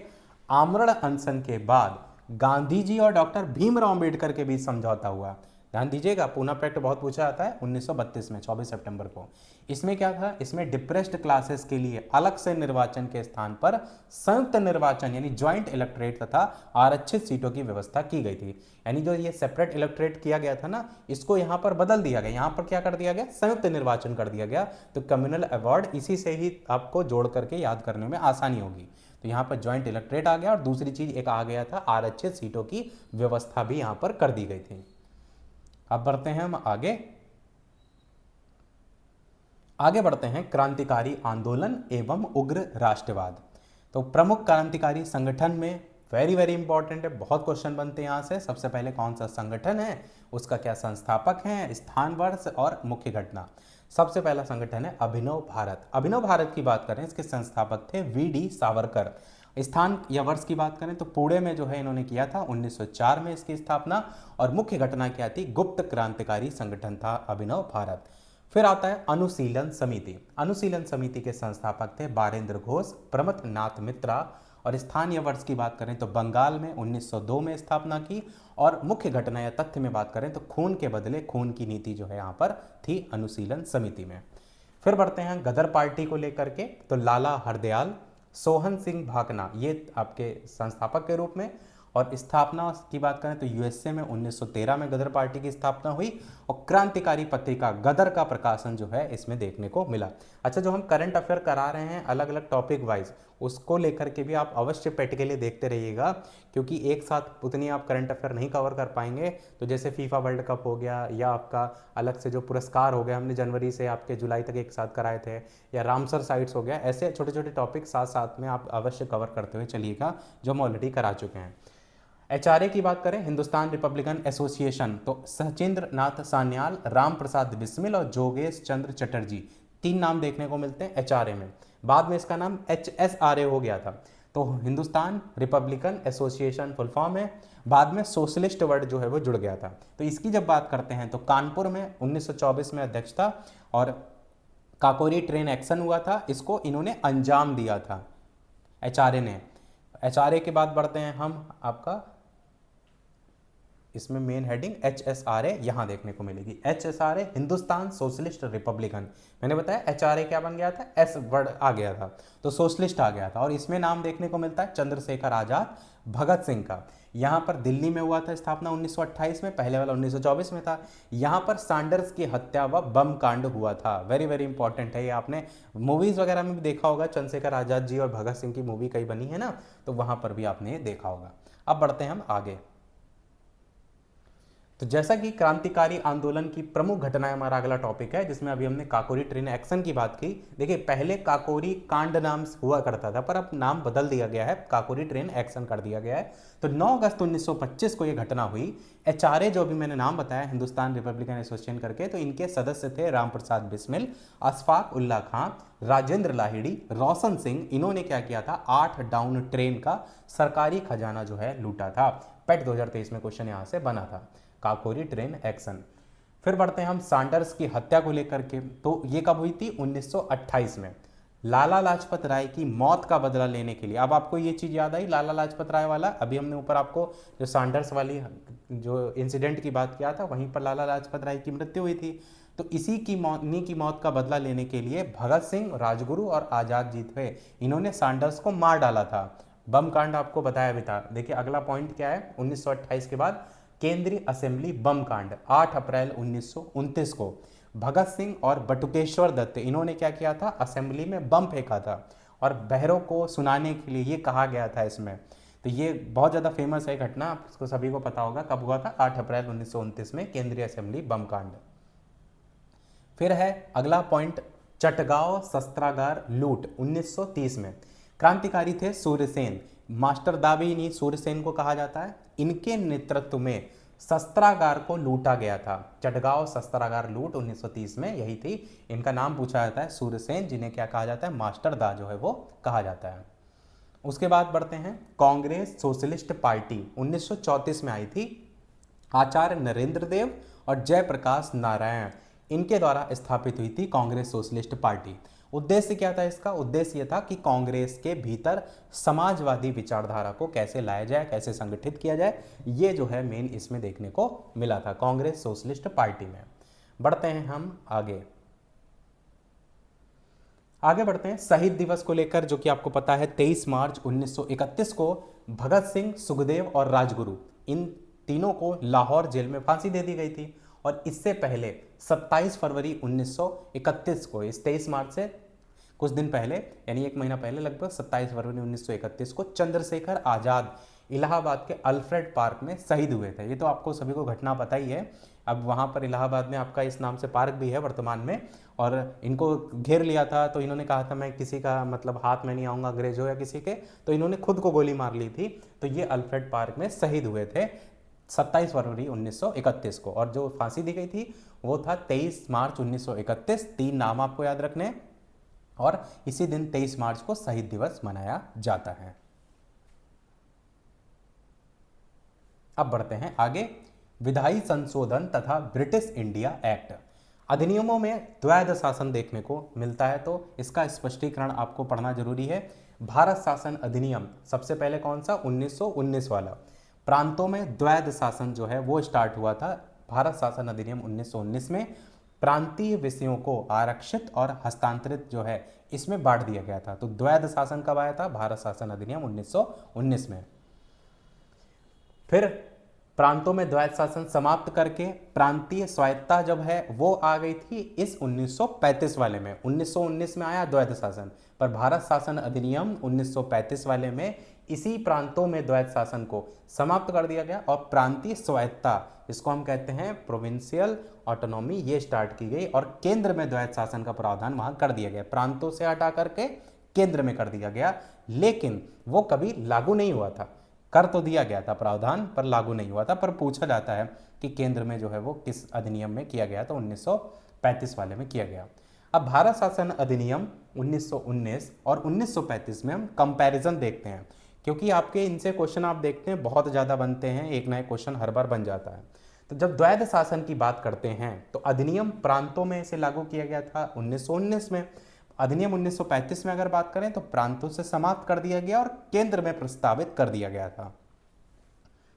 आमरण अनशन के बाद गांधी जी और डॉक्टर भीमराव अंबेडकर के बीच समझौता हुआ। ध्यान दीजिएगा, पूना पैक्ट बहुत पूछा जाता है 1932 में 24 सितंबर को। इसमें क्या था, इसमें डिप्रेस्ड क्लासेस के लिए अलग से निर्वाचन के स्थान पर संयुक्त निर्वाचन यानी ज्वाइंट इलेक्टोरेट तथा आरक्षित सीटों की व्यवस्था की गई थी। यानी जो ये सेपरेट इलेक्टोरेट किया गया था ना, इसको यहाँ पर बदल दिया गया, यहाँ पर क्या कर दिया गया, संयुक्त निर्वाचन कर दिया गया। तो कम्युनल अवार्ड इसी से ही आपको जोड़ करके याद करने में आसानी होगी। तो यहाँ पर ज्वाइंट इलेक्ट्रेट आ गया, और दूसरी चीज एक आ गया था आरक्षित सीटों की व्यवस्था भी यहाँ पर कर दी गई थी। अब बढ़ते हैं हम आगे बढ़ते हैं क्रांतिकारी आंदोलन एवं उग्र राष्ट्रवाद। तो प्रमुख क्रांतिकारी संगठन में वेरी वेरी इंपॉर्टेंट है, बहुत क्वेश्चन बनते हैं यहाँ से। सबसे पहले कौन सा संगठन है, उसका क्या संस्थापक हैं, स्थान, वर्ष और मुख्य घटना। सबसे पहला संगठन है अभिनव भारत। अभिनव भारत की बात करें, इसके संस्थापक थे वी.डी. सावरकर। स्थान या वर्ष की बात करें तो पुणे में जो है इन्होंने किया था 1904 में इसकी स्थापना, और मुख्य घटना क्या थी, गुप्त क्रांतिकारी संगठन था अभिनव भारत। फिर आता है अनुशीलन समिति। अनुशीलन समिति के संस्थापक थे बारेंद्र घोष, प्रमथ नाथ मित्रा, और स्थानीय वर्ष की बात करें तो बंगाल में 1902 में स्थापना की, और मुख्य घटना या तथ्य में बात करें तो खून के बदले खून की नीति जो है यहाँ पर थी अनुशीलन समिति में। फिर बढ़ते हैं गदर पार्टी को लेकर के, तो लाला हरदयाल, सोहन सिंह भाकना ये आपके संस्थापक के रूप में, और स्थापना की बात करें तो यूएसए में 1913 में गदर पार्टी की स्थापना हुई, और क्रांतिकारी पत्रिका गदर का प्रकाशन जो है इसमें देखने को मिला। अच्छा, जो हम करंट अफेयर करा रहे हैं अलग अलग टॉपिक वाइज, उसको लेकर के भी आप अवश्य पेट के लिए देखते रहिएगा, क्योंकि एक साथ उतनी आप करंट अफेयर नहीं कवर कर पाएंगे। तो जैसे फीफा वर्ल्ड कप हो गया, या आपका अलग से जो पुरस्कार हो गया, हमने जनवरी से आपके जुलाई तक एक साथ कराए थे, या रामसर साइट्स हो गया, ऐसे छोटे छोटे टॉपिक साथ साथ में आप अवश्य कवर करते हुए चलिएगा, जो हम ऑलरेडी करा चुके हैं। एचआरए की बात करें, हिंदुस्तान रिपब्लिकन एसोसिएशन, तो सचिंद्र नाथ सान्याल, राम प्रसाद बिस्मिल और जोगेश चंद्र चटर्जी, 3 नाम देखने को मिलते हैं एचआरए में। बाद में इसका नाम एचएसआरए हो गया था। तो Hindustan Republican association full form है, बाद में सोशलिस्ट वर्ड जो है वो जुड़ गया था। तो इसकी जब बात करते हैं तो कानपुर में 1924 में अध्यक्ष था, और काकोरी ट्रेन एक्शन हुआ था, इसको इन्होंने अंजाम दिया था एचआरए ने। एचआरए के बाद बढ़ते हैं हम, आपका इसमें मेन हेडिंग एचएसआरए यहां देखने को मिलेगी। एचएसआरए हिंदुस्तान सोशलिस्ट रिपब्लिकन, मैंने बताया एचआरए क्या बन गया था, एस वर्ड आ गया था, तो सोशलिस्ट आ गया था, और इसमें नाम देखने को मिलता है चंद्रशेखर आजाद, भगत सिंह का। यहां पर दिल्ली में हुआ था स्थापना 1928 में, पहले वाला 1924 में था। यहां पर सैंडर्स की हत्या व बम कांड हुआ था। वेरी वेरी इंपॉर्टेंट है ये, आपने मूवीज वगैरह में भी देखा होगा, चंद्रशेखर आजाद जी और भगत सिंह की मूवी कई बनी है ना, तो वहां पर भी आपने देखा होगा। अब बढ़ते हैं हम आगे। तो जैसा कि क्रांतिकारी आंदोलन की प्रमुख घटनाएं हमारा अगला टॉपिक है, जिसमें अभी हमने काकोरी ट्रेन एक्शन की बात की। देखिए, पहले काकोरी कांड नाम हुआ करता था, पर अब नाम बदल दिया गया है, काकोरी ट्रेन एक्शन कर दिया गया है। तो 9 अगस्त 1925 को यह घटना हुई। एचआरए जो अभी मैंने नाम बताया, हिंदुस्तान रिपब्लिकन एसोसिएशन करके, तो इनके सदस्य थे राम प्रसाद बिस्मिल, अशफाक उल्ला खां, राजेंद्र लाहिड़ी, रोशन सिंह। इन्होंने क्या किया था, 8 डाउन ट्रेन का सरकारी खजाना जो है लूटा था। पेट 2023 में क्वेश्चन यहाँ से बना था, काकोरी ट्रेन एक्शन। फिर बढ़ते हैं हम सैंडर्स की हत्या को लेकर के, तो ये कब हुई थी, 1928 में। लाला लाजपत राय की मौत का बदला लेने के लिए, अब आपको ये चीज याद आई लाला लाजपत राय वाला, अभी हमने ऊपर आपको जो सैंडर्स वाली जो इंसिडेंट की बात किया था, वहीं पर लाला लाजपत राय की मृत्यु हुई थी। तो इसी की मौत का बदला लेने के लिए भगत सिंह, राजगुरु और आजाद जी थे, इन्होंने सैंडर्स को मार डाला था। बम कांड आपको बताया भी था। देखिए अगला पॉइंट क्या है, 1928 के बाद केंद्रीय असेंबली बम कांड, 8 अप्रैल 1929 को भगत सिंह और बटुकेश्वर दत्त, इन्होंने क्या किया था, असेंबली में बम फेंका था, और बहरों को सुनाने के लिए ये कहा गया था इसमें। तो ये बहुत ज़्यादा फेमस है घटना, आपको सभी को पता होगा कब हुआ था, 8 अप्रैल 1929 में केंद्रीय असेंबली बम कांड। फिर है अगला पॉइंट, चटगांव शस्त्रागार लूट 1930 में। क्रांतिकारी थे सूर्यसेन, मास्टर दाबी सूर्यसेन को कहा जाता है। इनके नेतृत्व में शस्त्रागार को लूटा गया था। चटगांव शस्त्रागार लूट 1930 में यही थी। इनका नाम पूछा जाता है सूर्यसेन, जिन्हें क्या कहा जाता है, मास्टर दा जो है वो कहा जाता है। उसके बाद बढ़ते हैं, कांग्रेस सोशलिस्ट पार्टी 1934 में आई थी। आचार्य नरेंद्र देव और जयप्रकाश नारायण, इनके द्वारा स्थापित हुई थी कांग्रेस सोशलिस्ट पार्टी। उद्देश्य क्या था इसका, उद्देश्य यह था कि कांग्रेस के भीतर समाजवादी विचारधारा को कैसे लाया जाए, कैसे संगठित किया जाए, ये जो है मेन इसमें देखने को मिला था कांग्रेस सोशलिस्ट पार्टी में। बढ़ते हैं हम आगे बढ़ते हैं शहीद दिवस को लेकर, जो कि आपको पता है 23 मार्च 1931 को भगत सिंह, सुखदेव और राजगुरु, इन तीनों को लाहौर जेल में फांसी दे दी गई थी। और इससे पहले 27 फरवरी 1931 को, इस 23 मार्च से कुछ दिन पहले यानी 1 महीना पहले लगभग 27 फरवरी 1931 को चंद्रशेखर आज़ाद इलाहाबाद के अल्फ्रेड पार्क में शहीद हुए थे। ये तो आपको सभी को घटना पता ही है। अब वहाँ पर इलाहाबाद में आपका इस नाम से पार्क भी है वर्तमान में, और इनको घेर लिया था तो इन्होंने कहा था मैं किसी का मतलब हाथ में नहीं आऊँगा, अंग्रेजों या किसी के, तो इन्होंने खुद को गोली मार ली थी। तो ये अल्फ्रेड पार्क में शहीद हुए थे 27 फरवरी 1931 को, और जो फांसी दी गई थी वो था 23 मार्च 1931। 3 नाम आपको याद रखने, और इसी दिन 23 मार्च को शहीद दिवस मनाया जाता है। अब बढ़ते हैं आगे। विधायी संशोधन तथा ब्रिटिश इंडिया एक्ट। अधिनियमों में द्वैध शासन देखने को मिलता है, तो इसका स्पष्टीकरण आपको पढ़ना जरूरी है। भारत शासन अधिनियम सबसे पहले कौन सा, 1919 वाला। प्रांतों में द्वैध शासन जो है वो स्टार्ट हुआ था भारत शासन अधिनियम 1919 में। प्रांतीय विषयों को आरक्षित और हस्तांतरित जो है इसमें बांट दिया गया था। तो द्वैध शासन कब आया था, भारत शासन अधिनियम 1919 में। फिर प्रांतों में द्वैध शासन समाप्त करके प्रांतीय स्वायत्ता जब है वो आ गई थी इस 1935 वाले में। 1919 में आया द्वैध शासन, पर भारत शासन अधिनियम 1935 वाले में इसी प्रांतों में द्वैध शासन को समाप्त कर दिया गया, और प्रांतीय स्वायत्ता, इसको हम कहते हैं प्रोविंशियल ऑटोनॉमी, ये स्टार्ट की गई, और केंद्र में द्वैध शासन का प्रावधान वहां कर दिया गया। प्रांतों से हटा करके केंद्र में कर दिया गया, लेकिन वो कभी लागू नहीं हुआ था। कर तो दिया गया था प्रावधान, पर लागू नहीं हुआ था। पर पूछा जाता है कि केंद्र में जो है वो किस अधिनियम में किया गया, तो 1935 वाले में किया गया। अब भारत शासन अधिनियम 1919 और 1935 में हम कंपैरिजन देखते हैं, क्योंकि आपके इनसे क्वेश्चन आप देखते हैं बहुत ज़्यादा बनते हैं, एक नया क्वेश्चन हर बार बन जाता है। तो जब द्वैध शासन की बात करते हैं तो अधिनियम प्रांतों में इसे लागू किया गया था 1919 में। अधिनियम 1935 में अगर बात करें तो प्रांतों से समाप्त कर दिया गया और केंद्र में प्रस्तावित कर दिया गया था।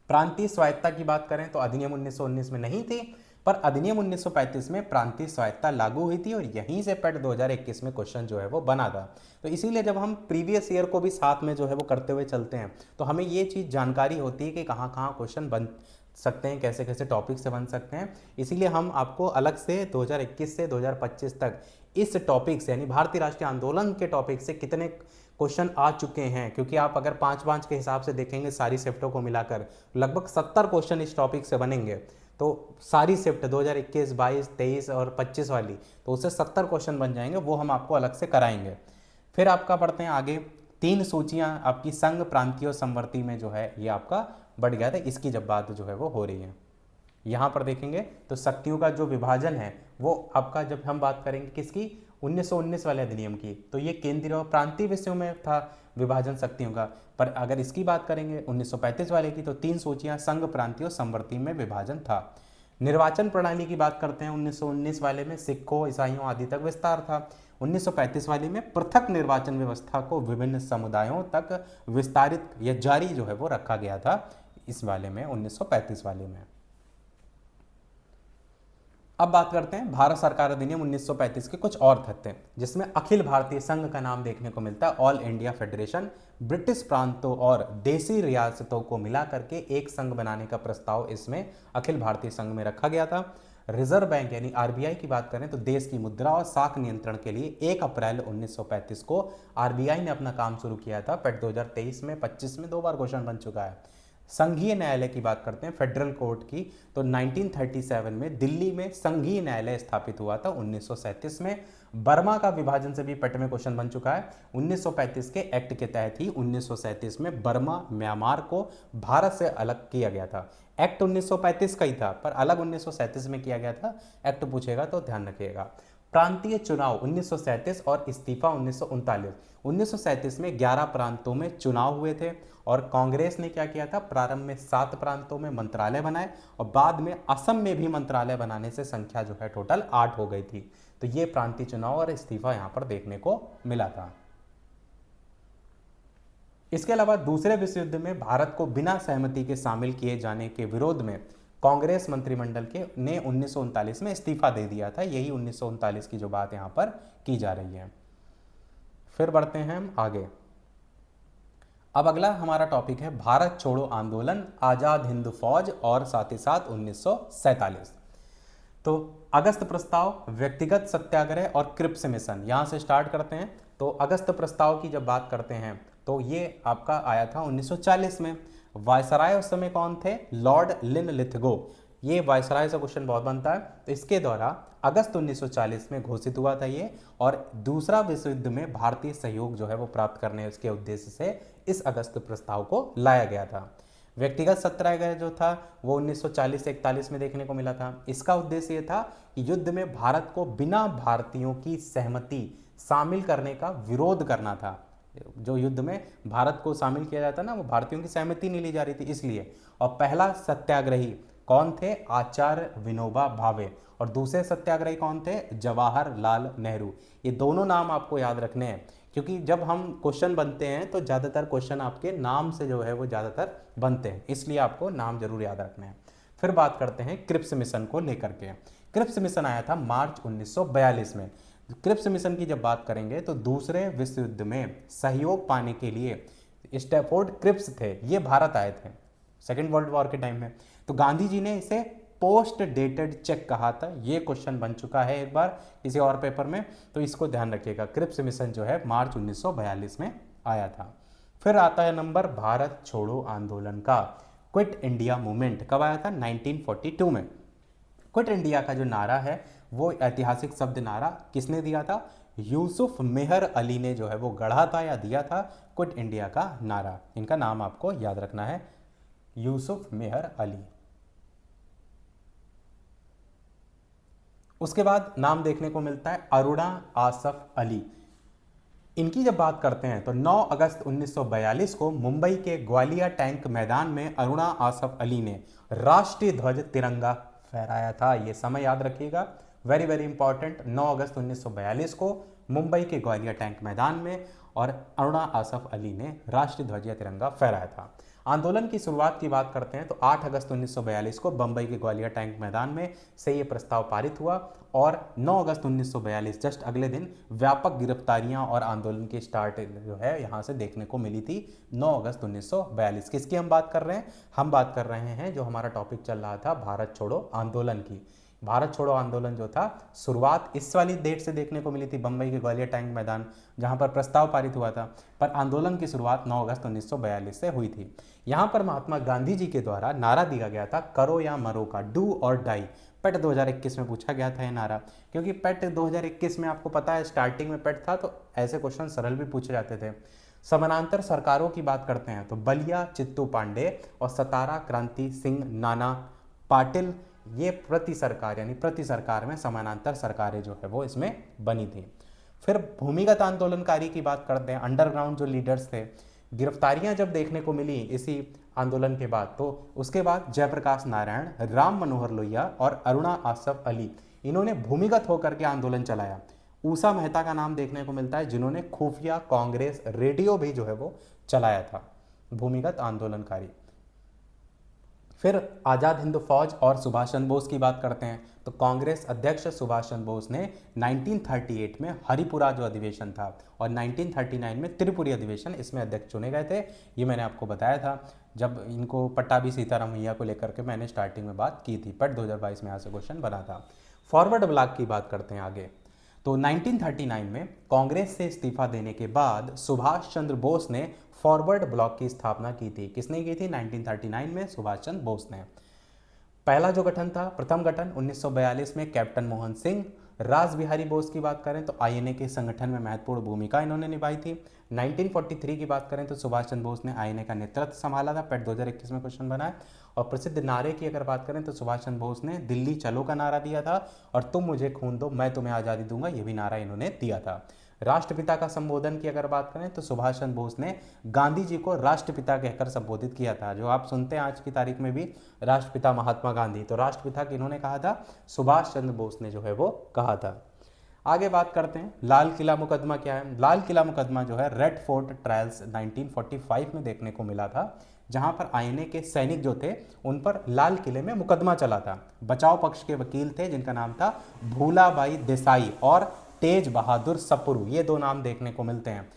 प्रांतीय स्वायत्ता की बात करें तो अधिनियम 1919 में नहीं थी, पर अधिनियम 1935 में प्रांतीय स्वायत्ता लागू हुई थी, और यहीं से पेट 2021 में क्वेश्चन जो है वो बना था। तो इसीलिए जब हम प्रीवियस ईयर को भी साथ में जो है वो करते हुए चलते हैं तो हमें ये चीज़ जानकारी होती है कि कहाँ कहाँ क्वेश्चन बन सकते हैं, कैसे कैसे टॉपिक से बन सकते हैं। इसीलिए हम आपको अलग से 2021 से 2025 तक इस टॉपिक से यानी भारतीय राष्ट्रीय आंदोलन के टॉपिक से कितने क्वेश्चन आ चुके हैं, क्योंकि आप अगर 5-5 के हिसाब से देखेंगे सारी शिफ्टों को मिलाकर लगभग 70 क्वेश्चन इस टॉपिक से बनेंगे। तो सारी शिफ्ट 2021, 22, 23 और 25 वाली, तो उससे 70 क्वेश्चन बन जाएंगे, वो हम आपको अलग से कराएंगे। फिर आपका पढ़ते हैं आगे। 3 सूचियां आपकी संघ, प्रांतीय और समवर्ती में जो है ये आपका बढ़ गया था, इसकी जब बात जो है वो हो रही है। यहाँ पर देखेंगे तो शक्तियों का जो विभाजन है वो आपका, जब हम बात करेंगे किसकी, 1919 वाले अधिनियम की, तो ये केंद्रीय और प्रांतीय विषयों में था विभाजन शक्तियों का। पर अगर इसकी बात करेंगे 1935 वाले की, तो 3 सूचियां संघ, प्रांतीय और समवर्ती में विभाजन था। निर्वाचन प्रणाली की बात करते हैं 1919 वाले में सिखों, ईसाइयों आदि तक विस्तार था। 1935 वाले में पृथक निर्वाचन व्यवस्था को विभिन्न समुदायों तक विस्तारित या जारी जो है वो रखा गया था इस वाले में, 1935 वाले में। अब बात करते हैं भारत सरकार अधिनियम 1935 के कुछ और तथ्य, जिसमें अखिल भारतीय संघ का नाम देखने को मिलता है, ऑल इंडिया फेडरेशन। ब्रिटिश प्रांतों और देसी रियासतों को मिला करके एक संघ बनाने का प्रस्ताव इसमें अखिल भारतीय संघ में रखा गया था। रिजर्व बैंक यानी आरबीआई की बात करें तो देश की मुद्रा और साख नियंत्रण के लिए 1 अप्रैल 1935 को आरबीआई ने अपना काम शुरू किया था। पेट 2023 में 25 में 2 बार क्वेश्चन बन चुका है। संघीय न्यायालय की बात करते हैं, फेडरल कोर्ट की, तो 1937 में दिल्ली में संघीय न्यायालय स्थापित हुआ था। 1937 में बर्मा का विभाजन से भी पेट में क्वेश्चन बन चुका है। 1935 के एक्ट के तहत ही 1937 में बर्मा, म्यांमार को भारत से अलग किया गया था। एक्ट 1935 का ही था, पर अलग 1937 में किया गया था। एक्ट पूछेगा तो ध्यान रखिएगा। प्रांतीय चुनाव 1937 और इस्तीफा 1939। 1937 में 11 प्रांतों में चुनाव हुए थे, और कांग्रेस ने क्या किया था, प्रारंभ में 7 प्रांतों में मंत्रालय बनाए, और बाद में असम में भी मंत्रालय बनाने से संख्या जो है टोटल 8 हो गई थी। तो ये प्रांतीय चुनाव और इस्तीफा यहां पर देखने को मिला था। इसके अलावा दूसरे विश्व युद्ध में भारत को बिना सहमति के शामिल किए जाने के विरोध में कांग्रेस मंत्रिमंडल के ने 1939 में इस्तीफा दे दिया था। यही 1939 की जो बात यहां पर की जा रही है। फिर बढ़ते हैं हम आगे। अब अगला हमारा टॉपिक है भारत छोड़ो आंदोलन, आजाद हिंद फौज और साथ ही साथ 1947। तो अगस्त प्रस्ताव, व्यक्तिगत सत्याग्रह और क्रिप्स मिशन, यहां से स्टार्ट करते हैं। तो अगस्त प्रस्ताव की जब बात करते हैं तो ये आपका आया था 1940 में। वायसराय उस समय कौन थे? Lord Linlithgow. ये वायसराय से क्वेश्चन बहुत बनता है। तो इसके द्वारा अगस्त 1940 में घोषित हुआ था ये, और दूसरा विश्व युद्ध में भारतीय सहयोग जो है वो प्राप्त करने के उद्देश्य से इस अगस्त प्रस्ताव को लाया गया था। व्यक्तिगत सत्याग्रह जो था वो 1940 से 41 में देखने को मिला था। इसका उद्देश्य ये था कि युद्ध में भारत को बिना भारतीयों की सहमति शामिल करने का विरोध करना था। जो युद्ध में भारत को शामिल किया जाता ना, वो भारतीयों की सहमति नहीं ली जा रही थी इसलिए। और पहला सत्याग्रही कौन थे? आचार्य विनोबा भावे। और दूसरे सत्याग्रही कौन थे? जवाहरलाल नेहरू। ये दोनों नाम आपको याद रखने हैं, क्योंकि जब हम क्वेश्चन बनते हैं तो ज़्यादातर क्वेश्चन आपके नाम से जो है वो ज़्यादातर बनते हैं, इसलिए आपको नाम जरूर याद रखना है। फिर बात करते हैं क्रिप्स मिशन को लेकर के। क्रिप्स मिशन आया था मार्च 1942 में। क्रिप्स मिशन की जब बात करेंगे तो दूसरे विश्व युद्ध में सहयोग पाने के लिए स्टैफोर्ड क्रिप्स थे, ये भारत आए थे सेकेंड वर्ल्ड वॉर के टाइम में। तो गांधी जी ने इसे पोस्ट डेटेड चेक कहा था। ये क्वेश्चन बन चुका है एक बार किसी और पेपर में, तो इसको ध्यान रखिएगा। क्रिप्स मिशन जो है मार्च 1942 में आया था। फिर आता है नंबर भारत छोड़ो आंदोलन का। क्विट इंडिया मूवमेंट कब आया था? 1942 में। क्विट इंडिया का जो नारा है वो ऐतिहासिक शब्द नारा किसने दिया था? यूसुफ मेहर अली ने जो है वो गढ़ा था या दिया था क्विट इंडिया का नारा। इनका नाम आपको याद रखना है, यूसुफ मेहर अली। उसके बाद नाम देखने को मिलता है अरुणा आसफ अली। इनकी जब बात करते हैं तो 9 अगस्त 1942 को मुंबई के ग्वालियर टैंक मैदान में अरुणा आसफ अली ने राष्ट्रीय ध्वज तिरंगा फहराया था। ये समय याद रखिएगा, वेरी वेरी इंपॉर्टेंट। 9 अगस्त 1942 को मुंबई के ग्वालियर टैंक मैदान में और अरुणा आसफ अली ने राष्ट्रीय ध्वज या तिरंगा फहराया था। आंदोलन की शुरुआत की बात करते हैं तो 8 अगस्त 1942 को बंबई के ग्वालियर टैंक मैदान में से ये प्रस्ताव पारित हुआ, और 9 अगस्त 1942 जस्ट अगले दिन व्यापक गिरफ्तारियां और आंदोलन की स्टार्ट जो है यहाँ से देखने को मिली थी। 9 अगस्त 1942 किसकी हम बात कर रहे हैं? हम बात कर रहे हैं जो हमारा टॉपिक चल रहा था भारत छोड़ो आंदोलन की। भारत छोड़ो आंदोलन जो था शुरुआत इस वाली डेट से देखने को मिली थी, बंबई के ग्वालियर टैंक मैदान जहां पर प्रस्ताव पारित हुआ था, पर आंदोलन की शुरुआत 9 अगस्त 1942 से हुई थी। यहां पर महात्मा गांधी जी के द्वारा नारा दिया गया था करो या मरो का, डू और डाई। पेट 2021 में पूछा गया था ये नारा, क्योंकि पेट 2021 में आपको पता है स्टार्टिंग में पेट था तो ऐसे क्वेश्चन सरल भी पूछे जाते थे। समानांतर सरकारों की बात करते हैं तो बलिया चित्तू पांडे और सतारा क्रांति सिंह नाना पाटिल, ये प्रति सरकार यानी प्रति सरकार में समानांतर सरकारें जो है वो इसमें बनी थी। फिर भूमिगत आंदोलनकारी की बात करते हैं, अंडरग्राउंड जो लीडर्स थे। गिरफ्तारियां जब देखने को मिली इसी आंदोलन के बाद, तो उसके बाद जयप्रकाश नारायण, राम मनोहर लोहिया और अरुणा आसफ अली, इन्होंने भूमिगत होकर के आंदोलन चलाया। ऊषा मेहता का नाम देखने को मिलता है जिन्होंने खुफिया कांग्रेस रेडियो भी जो है वो चलाया था, भूमिगत आंदोलनकारी। फिर आज़ाद हिंद फौज और सुभाष चंद्र बोस की बात करते हैं तो कांग्रेस अध्यक्ष सुभाष चंद्र बोस ने 1938 में हरिपुरा जो अधिवेशन था और 1939 में त्रिपुरी अधिवेशन, इसमें अध्यक्ष चुने गए थे। ये मैंने आपको बताया था जब इनको पट्टाभी सीतारामैया को लेकर के मैंने स्टार्टिंग में बात की थी। पट 2022 में यहाँ से क्वेश्चन बना था। फॉरवर्ड ब्लॉक की बात करते हैं आगे, तो 1939 में कांग्रेस से इस्तीफा देने के बाद सुभाष चंद्र बोस ने फॉरवर्ड ब्लॉक की स्थापना की थी। किसने की थी? 1939 में सुभाष चंद्र बोस ने। पहला जो गठन था, प्रथम गठन 1942 में कैप्टन मोहन सिंह। रास बिहारी बोस की बात करें तो आईएनए के संगठन में महत्वपूर्ण भूमिका इन्होंने निभाई थी। 1943 की बात करें तो सुभाष चंद्र बोस ने आईएनए का नेतृत्व संभाला था। पेट 2021 में क्वेश्चन बना है। और प्रसिद्ध नारे की अगर बात करें तो सुभाष चंद्र बोस ने दिल्ली चलो का नारा दिया था और तुम मुझे खून दो मैं तुम्हें आज़ादी दूंगा, ये भी नारा इन्होंने दिया था। राष्ट्रपिता का संबोधन की अगर बात करें तो सुभाष चंद्र बोस ने गांधी जी को राष्ट्रपिता कहकर संबोधित किया था। जो आप सुनते हैं आज की तारीख में भी राष्ट्रपिता महात्मा गांधी, तो राष्ट्रपिता किन्होंने कहा था? सुभाष चंद्र बोस ने जो है वो कहा था। आगे बात करते हैं लाल किला मुकदमा क्या है। लाल किला मुकदमा जो है रेड फोर्ट ट्रायल्स 1945 में देखने को मिला था, जहां पर आईएनए के सैनिक जो थे उन पर लाल किले में मुकदमा चला था। बचाव पक्ष के वकील थे जिनका नाम था भूलाबाई देसाई और तेज बहादुर सप्रू, ये दो नाम देखने को मिलते हैं।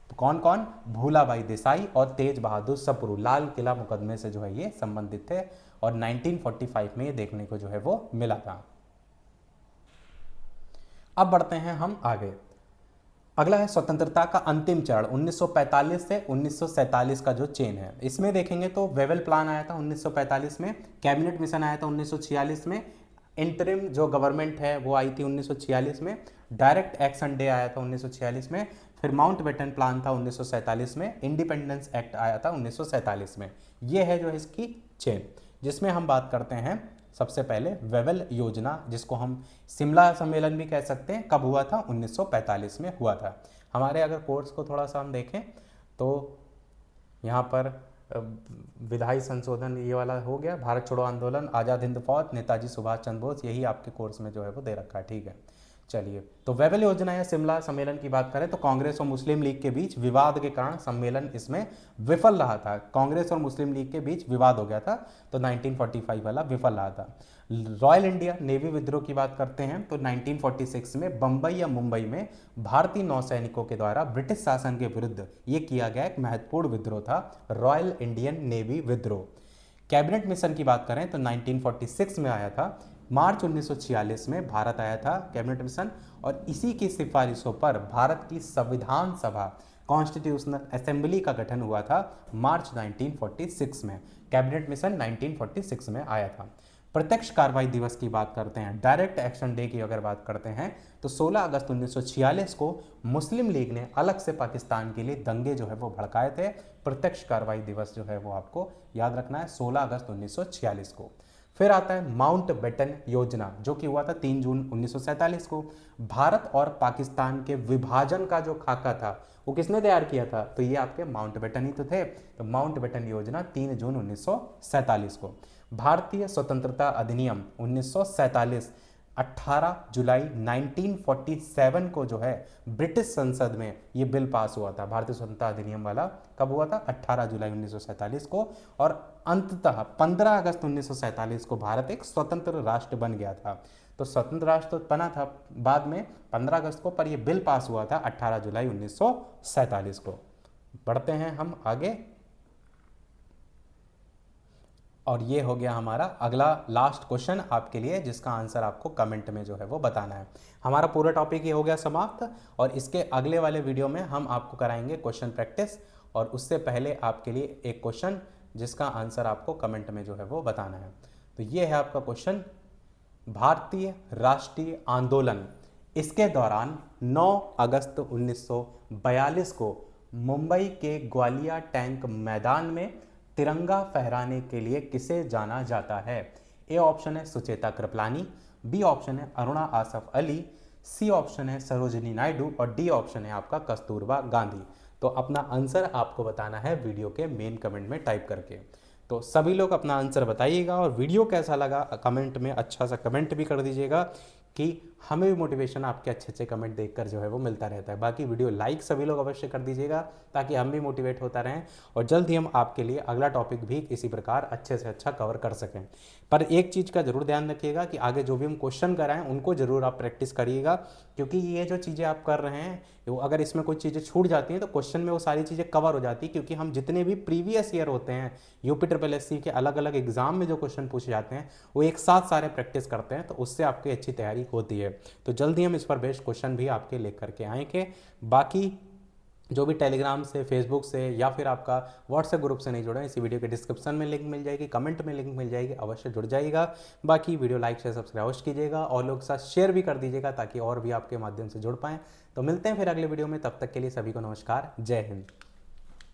कौन कौन? भूलाबाई देसाई और तेज बहादुर सप्रू लाल किला मुकदमे से जो है ये संबंधित थे और 1945 में ये देखने को जो है वो मिला था। अब बढ़ते हैं हम आगे। अगला है स्वतंत्रता का अंतिम चरण 1945 से 1947 का जो चेन है, इसमें देखेंगे तो वेवेल प्लान आया था 1945 में, कैबिनेट मिशन आया था 1946 में, इंटरिम जो गवर्नमेंट है वो आई थी 1946 में, डायरेक्ट एक्शन डे आया था 1946 में, फिर माउंटबेटन प्लान था 1947 में, इंडिपेंडेंस एक्ट आया था 1947 में। ये है जो इसकी चेन, जिसमें हम बात करते हैं सबसे पहले वेवेल योजना, जिसको हम शिमला सम्मेलन भी कह सकते हैं, कब हुआ था? 1945 में हुआ था। हमारे अगर कोर्स को थोड़ा सा हम देखें तो यहाँ पर विधायी संशोधन ये वाला हो गया, भारत छोड़ो आंदोलन, आज़ाद हिंद फौज, नेताजी सुभाष चंद्र बोस, यही आपके कोर्स में जो है वो दे रखा है। ठीक है, चलिए, तो वेवेल योजना या शिमला सम्मेलन की बात करें तो कांग्रेस और मुस्लिम लीग के बीच विवाद के कारण सम्मेलन इसमें विफल रहा था। कांग्रेस और मुस्लिम लीग के बीच विवाद हो गया था, तो 1945 वाला विफल रहा था। रॉयल इंडिया नेवी विद्रोह की बात करते हैं तो 1946 में बंबई या मुंबई में भारतीय नौसैनिकों के द्वारा ब्रिटिश शासन के विरुद्ध ये किया गया एक महत्वपूर्ण विद्रोह था, रॉयल इंडियन नेवी विद्रोह। कैबिनेट मिशन की बात करें तो 1946 में आया था, मार्च 1946 में भारत आया था कैबिनेट मिशन, और इसी की सिफारिशों पर भारत की संविधान सभा कॉन्स्टिट्यूशनल असेंबली का गठन हुआ था मार्च 1946 में। कैबिनेट मिशन 1946 में आया था। प्रत्यक्ष कार्रवाई दिवस की बात करते हैं, डायरेक्ट एक्शन डे की अगर बात करते हैं तो 16 अगस्त 1946 को मुस्लिम लीग ने अलग से पाकिस्तान के लिए दंगे जो है वो भड़काए थे। प्रत्यक्ष कार्रवाई दिवस जो है वो आपको याद रखना है, 16 अगस्त 1946 को। फिर आता है माउंटबेटन योजना, जो कि हुआ था 3 जून 1947 को। भारत और पाकिस्तान के विभाजन का जो खाका था वो किसने तैयार किया था? तो ये आपके माउंटबेटन ही तो थे। तो माउंटबेटन योजना 3 जून 1947 को। भारतीय स्वतंत्रता अधिनियम 1947 18 जुलाई 1947 को जो है ब्रिटिश संसद में ये बिल पास हुआ था। भारतीय स्वतंत्रता अधिनियम वाला कब हुआ था? 18 जुलाई 1947 को। और अंततः 15 अगस्त 1947 को भारत एक स्वतंत्र राष्ट्र बन गया था। तो स्वतंत्र राष्ट्र तो बना था बाद में 15 अगस्त को, पर यह बिल पास हुआ था 18 जुलाई 1947 को। बढ़ते हैं हम आगे, और ये हो गया हमारा अगला लास्ट क्वेश्चन आपके लिए, जिसका आंसर आपको कमेंट में जो है वो बताना है। हमारा पूरा टॉपिक ये हो गया समाप्त, और इसके अगले वाले वीडियो में हम आपको कराएंगे क्वेश्चन प्रैक्टिस, और उससे पहले आपके लिए एक क्वेश्चन जिसका आंसर आपको कमेंट में जो है वो बताना है। तो ये है आपका क्वेश्चन, भारतीय राष्ट्रीय आंदोलन, इसके दौरान 9 अगस्त 1942 को मुंबई के ग्वालिया टैंक मैदान में तिरंगा फहराने के लिए किसे जाना जाता है? ए ऑप्शन है सुचेता कृपलानी, बी ऑप्शन है अरुणा आसफ अली, सी ऑप्शन है सरोजिनी नायडू, और डी ऑप्शन है आपका कस्तूरबा गांधी। तो अपना आंसर आपको बताना है वीडियो के मेन कमेंट में टाइप करके। तो सभी लोग अपना आंसर बताइएगा, और वीडियो कैसा लगा कमेंट में अच्छा सा कमेंट भी कर दीजिएगा, कि हमें भी मोटिवेशन आपके अच्छे अच्छे कमेंट देखकर जो है वो मिलता रहता है। बाकी वीडियो लाइक सभी लोग अवश्य कर दीजिएगा, ताकि हम भी मोटिवेट होता रहें, और जल्द ही हम आपके लिए अगला टॉपिक भी इसी प्रकार अच्छे से अच्छा कवर कर सकें। पर एक चीज़ का जरूर ध्यान रखिएगा कि आगे जो भी हम क्वेश्चन कराएं उनको जरूर आप प्रैक्टिस करिएगा, क्योंकि ये जो चीज़ें आप कर रहे हैं वो अगर इसमें कुछ चीज़ें छूट जाती हैं तो क्वेश्चन में वो सारी चीज़ें कवर हो जाती है, क्योंकि हम जितने भी प्रीवियस ईयर होते हैं UPSSC के अलग अलग एग्जाम में जो क्वेश्चन पूछे जाते हैं वो एक साथ सारे प्रैक्टिस करते हैं, तो उससे आपकी अच्छी तैयारी होती है। तो जल्दी हम इस पर बेस्ड क्वेश्चन भी आपके लेकर के आएंगे। बाकी जो भी टेलीग्राम से, फेसबुक से, या फिर आपका व्हाट्सएप ग्रुप से नहीं जुड़े, इसी वीडियो के डिस्क्रिप्शन में लिंक मिल जाएगी, कमेंट में लिंक मिल जाएगी, अवश्य जुड़ जाइएगा। बाकी वीडियो लाइक शेयर सब्सक्राइब अवश्य कीजिएगा, और लोग के साथ शेयर भी कर दीजिएगा, ताकि और भी आपके माध्यम से जुड़ पाएँ। तो मिलते हैं फिर अगले वीडियो में, तब तक के लिए सभी को नमस्कार, जय हिंद।